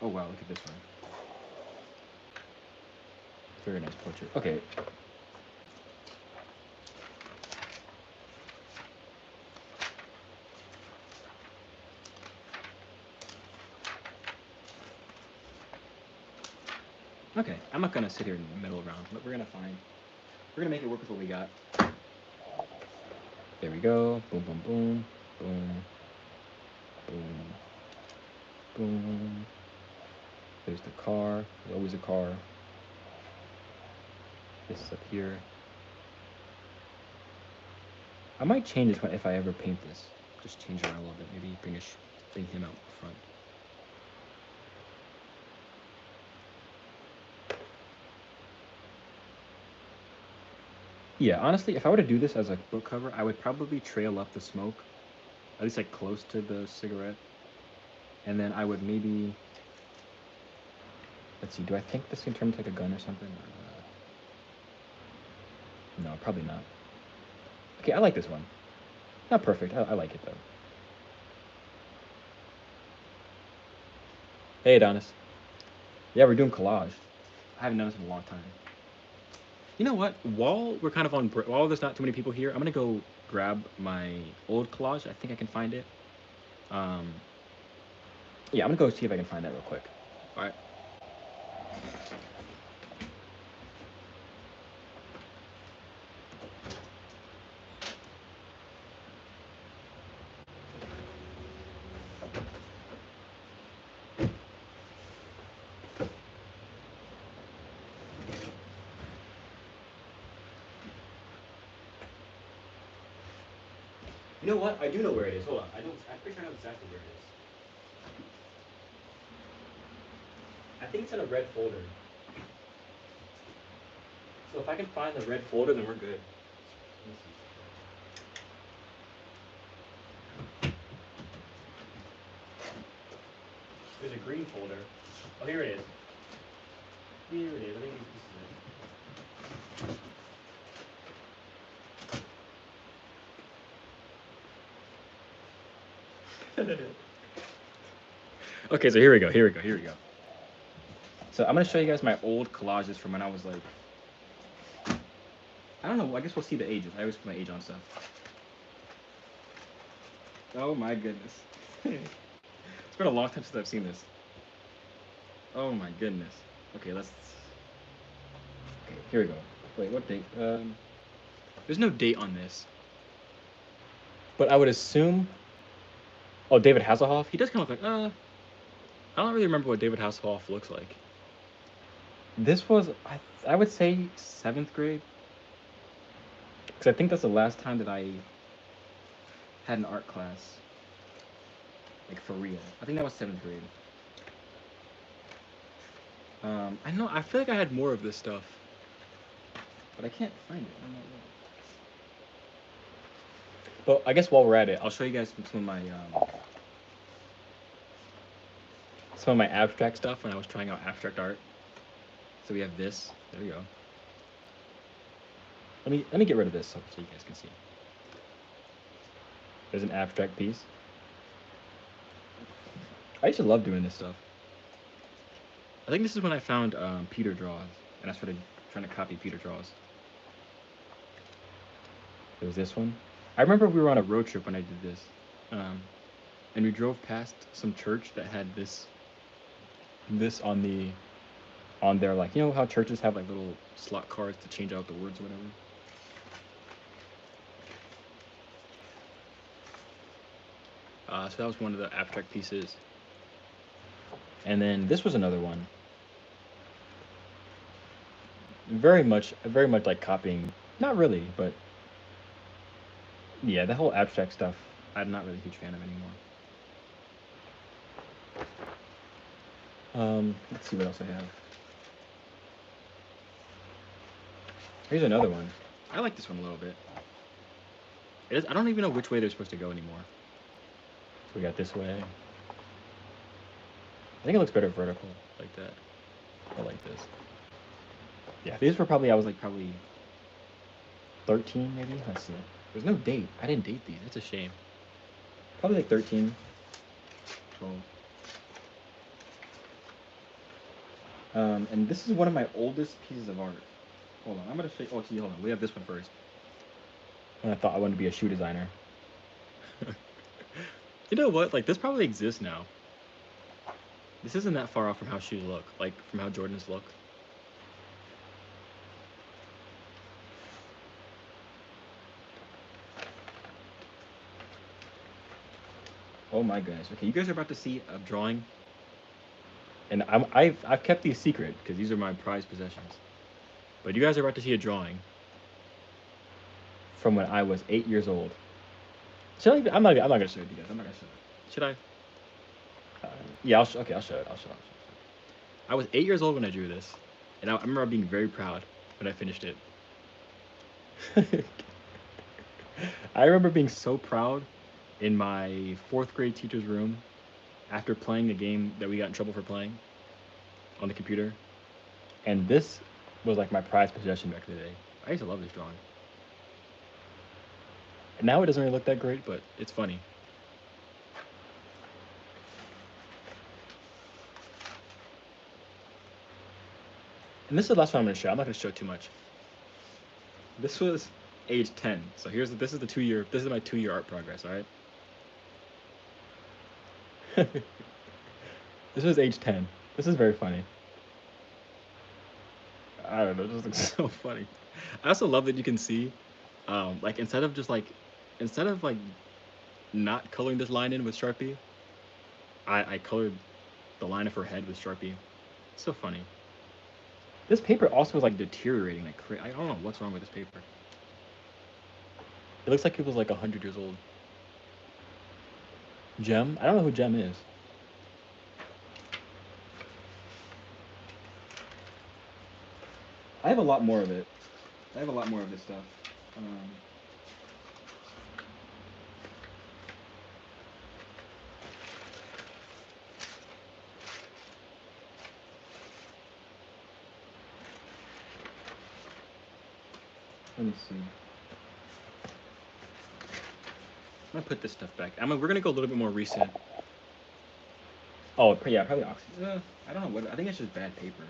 Oh wow, look at this one. Very nice portrait. Okay. Okay, I'm not gonna sit here and meddle around, but we're gonna make it work with what we got. There we go. Boom, boom, boom, boom, boom, boom. There's the car. There's always a car. This is up here. I might change this one if I ever paint this. Just change it around a little bit. Maybe bring him out front. Yeah, honestly, if I were to do this as a book cover, I would probably trail up the smoke, at least like close to the cigarette, and then I would maybe, let's see, do I think this can turn into like a gun or something? No, probably not. Okay, I like this one. Not perfect. I like it though. Hey, Adonis. Yeah, we're doing collage. I haven't done this in a long time. You know what? While we're kind of on, while there's not too many people here, I'm gonna go grab my old collage. I think I can find it. Yeah, I'm gonna go see if I can find that real quick. All right. You know what? I do know where it is. Hold on. I'm pretty sure I know exactly where it is. I think it's in a red folder. So if I can find the red folder, then we're good. There's a green folder. Oh, here it is. Here it is. I think this is it. Okay, so here we go. So I'm gonna show you guys my old collages from when I was like, I don't know. I guess we'll see the ages. I always put my age on stuff. Oh my goodness. It's been a long time since I've seen this. Oh my goodness. Okay, let's. Okay, here we go. Wait, what date? There's no date on this. But I would assume. Oh, David Hasselhoff. He does kind of look like. I don't really remember what David Hasselhoff looks like. This was, I would say, 7th grade. Because I think that's the last time that I had an art class. Like, for real. I think that was 7th grade. I feel like I had more of this stuff. But I can't find it. I don't know where. But I guess while we're at it, I'll show you guys some of my abstract stuff when I was trying out abstract art. So we have this. There we go. Let me get rid of this so you guys can see. There's an abstract piece. I used to love doing this stuff. I think this is when I found Peter Draws, and I started trying to copy Peter Draws. There was this one. I remember we were on a road trip when I did this, and we drove past some church that had this on their, like, you know how churches have like little slot cards to change out the words or whatever. So that was one of the abstract pieces. And then this was another one. Very much like copying. Not really, but yeah, the whole abstract stuff, I'm not really a huge fan of anymore. Let's see what else I have. Here's another one. I like this one a little bit. It is, I don't even know which way they're supposed to go anymore. So we got this way. I think it looks better vertical, like that. I like this. Yeah, these were probably, I was like probably 13 maybe? Let's see. There's no date. I didn't date these. That's a shame. Probably like 13, 12. And this is one of my oldest pieces of art. Hold on, I'm gonna show you. Oh, see, hold on. We have this one first. And I thought I wanted to be a shoe designer. You know what? Like, this probably exists now. This isn't that far off from how shoes look, like from how Jordans look. Oh my goodness. Okay, you guys are about to see a drawing. And I've kept these secret because these are my prized possessions. But you guys are about to see a drawing from when I was 8 years old. Should I? I'm not gonna show it to you guys. I'm not gonna show it. Should I? Yeah. Okay. I'll show it. I'll show it. I was 8 years old when I drew this, and I remember being very proud when I finished it. I remember being so proud in my 4th grade teacher's room after playing a game that we got in trouble for playing on the computer. And this was like my prized possession back in the day. I used to love this drawing. And now it doesn't really look that great, but it's funny. And this is the last one I'm going to show. I'm not going to show too much. This was age 10. So this is my 2-year art progress, all right? This was age 10. This is very funny. I don't know, it just looks so funny. I also love that you can see, like instead of not coloring this line in with Sharpie, I colored the line of her head with Sharpie. It's so funny. This paper also was like deteriorating like crazy. I don't know what's wrong with this paper. It looks like it was like 100 years old. Gem? I don't know who Gem is. I have a lot more of it. I have a lot more of this stuff. Let me see. I'm gonna put this stuff back. We're gonna go a little bit more recent. Oh, yeah, probably oxy. I don't know what. I think it's just bad paper.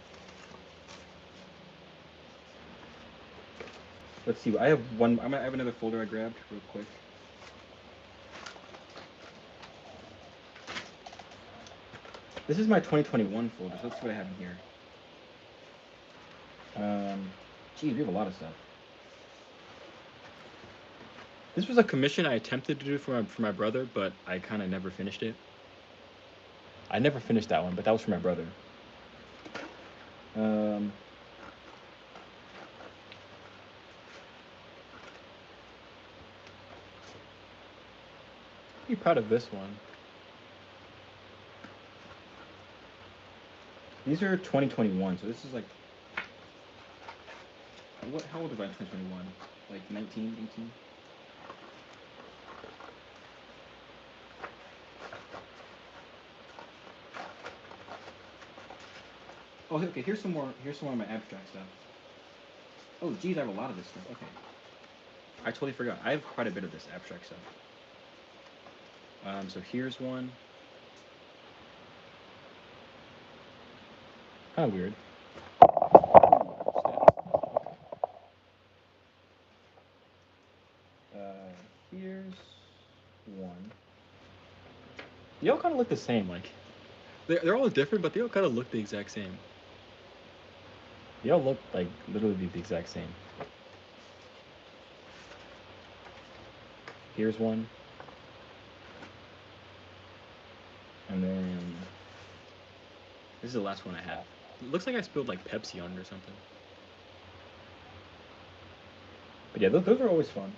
Let's see. I have one. I have another folder I grabbed real quick. This is my 2021 folder. So let's see what I have in here. Geez, we have a lot of stuff. This was a commission I attempted to do for my brother, but I kind of never finished it. I never finished that one, but that was for my brother. Pretty proud of this one. These are 2021, so this is like, how old was I in 2021? Like 19, 18? Oh, okay, here's some more of my abstract stuff. Oh, geez, I have a lot of this stuff. Okay. I totally forgot. I have quite a bit of this abstract stuff. So here's one. Kind of weird. Here's one. They all kind of look the same. Like, they're all different, but they all kind of look the exact same. They all look like literally the exact same. Here's one. And then this is the last one I have. It looks like I spilled like Pepsi on it or something. But yeah, those are always fun.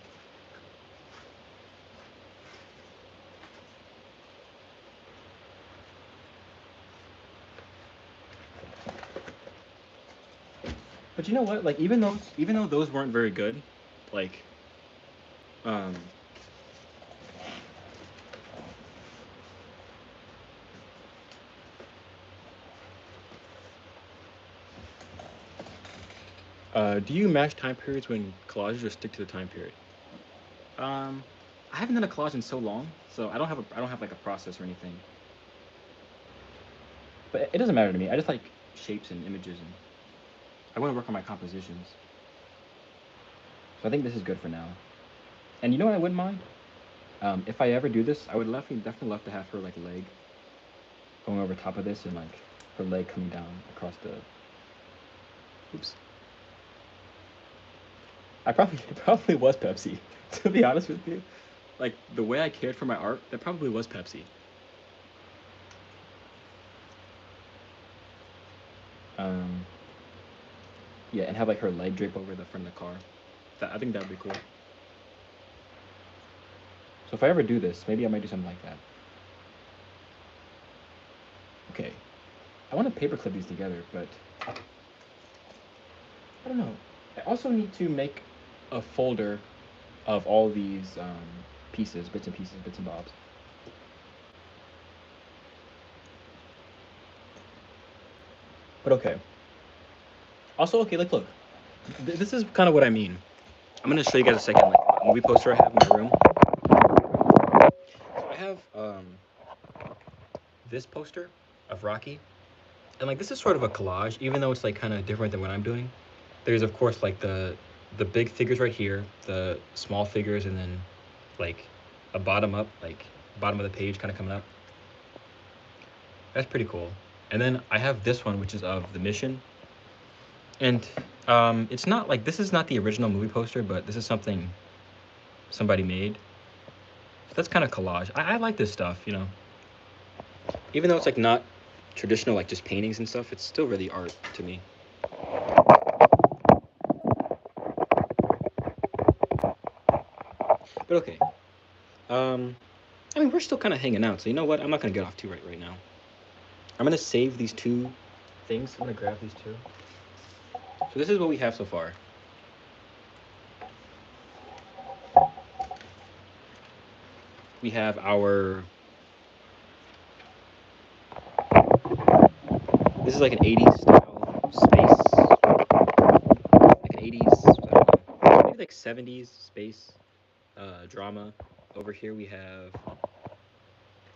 But you know what? Like even though those weren't very good, like um do you match time periods when collages or stick to the time period? Um I haven't done a collage in so long, so I don't have like a process or anything. But it doesn't matter to me. I just like shapes and images, and I want to work on my compositions. So I think this is good for now. And you know what I wouldn't mind? If I ever do this, I would definitely love to have her like leg going over top of this and like her leg coming down across the. Oops. It probably was Pepsi. To be honest with you, like the way I cared for my art, that probably was Pepsi. Um, yeah, and have like her leg drape over the front of the car. I think that would be cool. So if I ever do this, maybe I might do something like that. Okay, I want to paperclip these together, but I don't know. I also need to make a folder of all these pieces, bits and bobs. But okay. Also, okay, like look, this is kind of what I mean. I'm gonna show you guys a second, like a movie poster I have in my room. So I have this poster of Rocky, and like this is sort of a collage, even though it's like kind of different than what I'm doing. There's of course like the big figures right here, the small figures, and then like a bottom up, like bottom of the page kind of coming up. That's pretty cool. And then I have this one, which is of the mission, and it's not like this is not the original movie poster, but this is something somebody made. So that's kind of collage. I like this stuff, you know. Even though it's like not traditional, like just paintings and stuff, it's still really art to me. But okay. I mean, we're still kind of hanging out, so you know what? I'm not gonna get off too right now. I'm gonna save these two things. I'm gonna grab these two. So this is what we have so far. We have our. This is like an 80s style space, like an 80s, I don't know, maybe like 70s space drama. Over here we have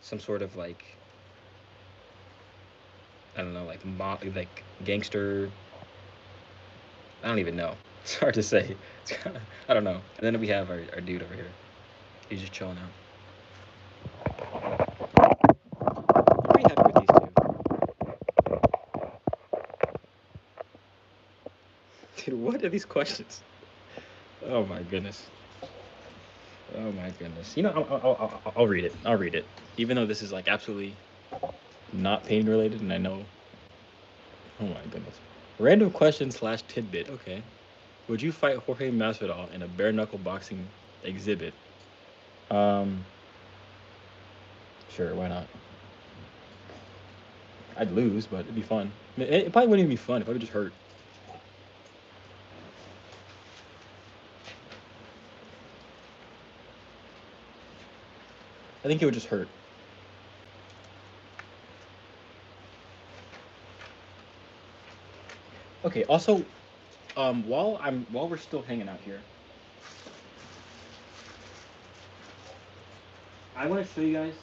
some sort of like I don't know, like gangster. I don't even know. It's hard to say. It's kind of I don't know. And then we have our dude over here. He's just chilling out. I'm pretty happy with these two. Dude, what are these questions? Oh my goodness. Oh my goodness. You know, I'll read it. I'll read it. Even though this is like absolutely not pain related, and I know. Oh my goodness. Random question slash tidbit. Okay. Would you fight Jorge Masvidal in a bare knuckle boxing exhibit? Um, sure. Why not? I'd lose, but it'd be fun. It probably wouldn't even be fun if I would just hurt. I think it would just hurt. Okay. Also, while we're still hanging out here, I want to show you guys.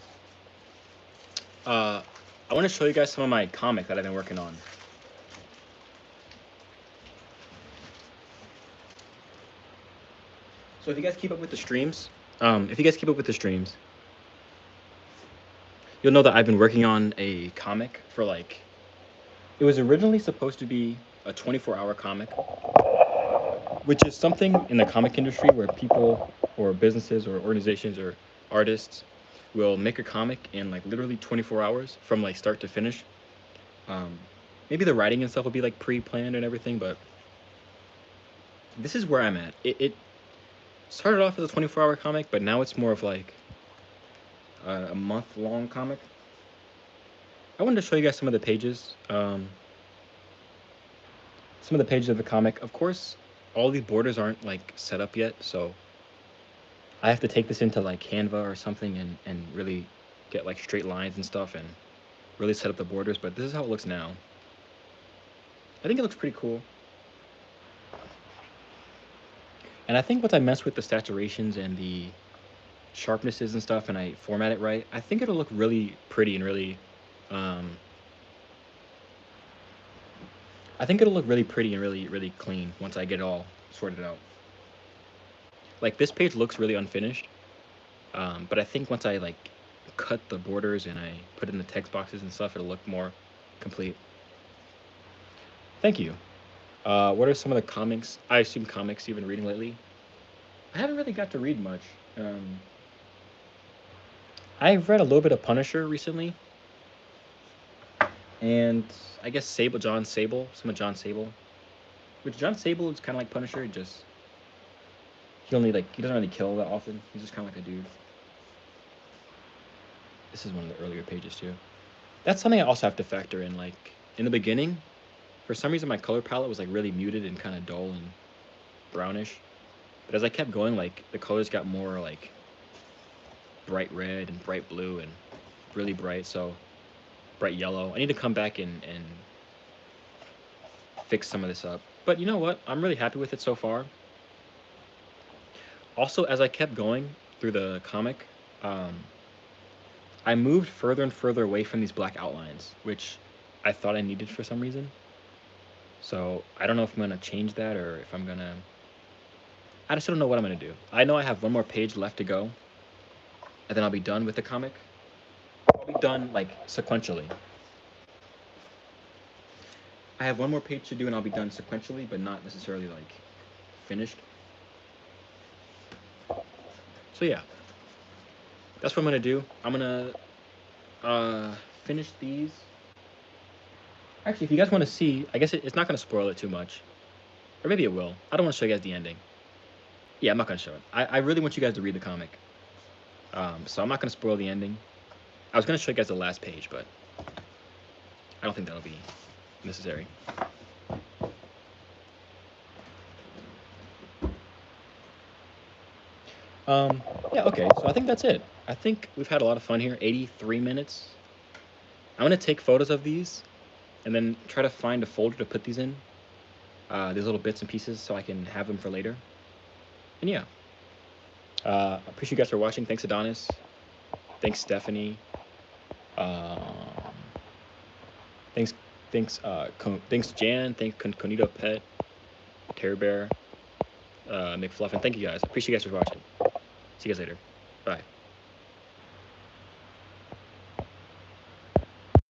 Uh, I want to show you guys some of my comic that I've been working on. So if you guys keep up with the streams, if you guys keep up with the streams, you'll know that I've been working on a comic for like. It was originally supposed to be a 24-hour comic, which is something in the comic industry where people or businesses or organizations or artists will make a comic in like literally 24 hours from like start to finish. Um, Maybe the writing and stuff will be like pre-planned and everything, but this is where I'm at. It started off as a 24-hour comic, but now it's more of like a month-long comic. I wanted to show you guys some of the pages. some of the pages of the comic. Of course, all these borders aren't like set up yet, so I have to take this into like Canva or something and really get like straight lines and stuff and really set up the borders. But this is how it looks now. I think it looks pretty cool. And I think once I mess with the saturations and the sharpnesses and stuff and I format it right, I think it'll look really pretty and really I think it'll look really pretty and really clean once I get it all sorted out. Like this page looks really unfinished, but I think once I like cut the borders and I put in the text boxes and stuff, it'll look more complete. Thank you. What are some of the comics? I assume comics you've been reading lately. I haven't really got to read much. I've read a little bit of Punisher recently, and I guess John Sable, some of John Sable. Which John Sable is kind of like Punisher, just he doesn't really kill that often. He's just kind of like a dude. This is one of the earlier pages too. That's something I also have to factor in. Like in the beginning, for some reason my color palette was like really muted and kind of dull and brownish. But as I kept going, like the colors got more like bright red and bright blue and really bright, so bright yellow. I need to come back and fix some of this up. But you know what? I'm really happy with it so far. Also, as I kept going through the comic, I moved further and further away from these black outlines, which I thought I needed for some reason. So I don't know if I'm going to change that or if I'm going to... I just don't know what I'm going to do. I know I have one more page left to go, and then I'll be done with the comic. I'll be done, like, sequentially. I have one more page to do, and I'll be done sequentially, but not necessarily, like, finished. So, yeah. That's what I'm going to do. I'm going to finish these. Actually, if you guys want to see, I guess it's not going to spoil it too much. Or maybe it will. I don't want to show you guys the ending. Yeah, I'm not going to show it. I really want you guys to read the comic. So I'm not going to spoil the ending. I was going to show you guys the last page, but I don't think that'll be necessary. Yeah, okay, so I think that's it. I think we've had a lot of fun here. 83 minutes. I'm going to take photos of these and then try to find a folder to put these in. These little bits and pieces so I can have them for later. And yeah. I appreciate you guys for watching. Thanks, Adonis. Thanks, Stephanie. Thanks, Jan. Thanks, Conito Pet, Terror Bear, McFluffin. Thank you guys. Appreciate you guys for watching. See you guys later. Bye.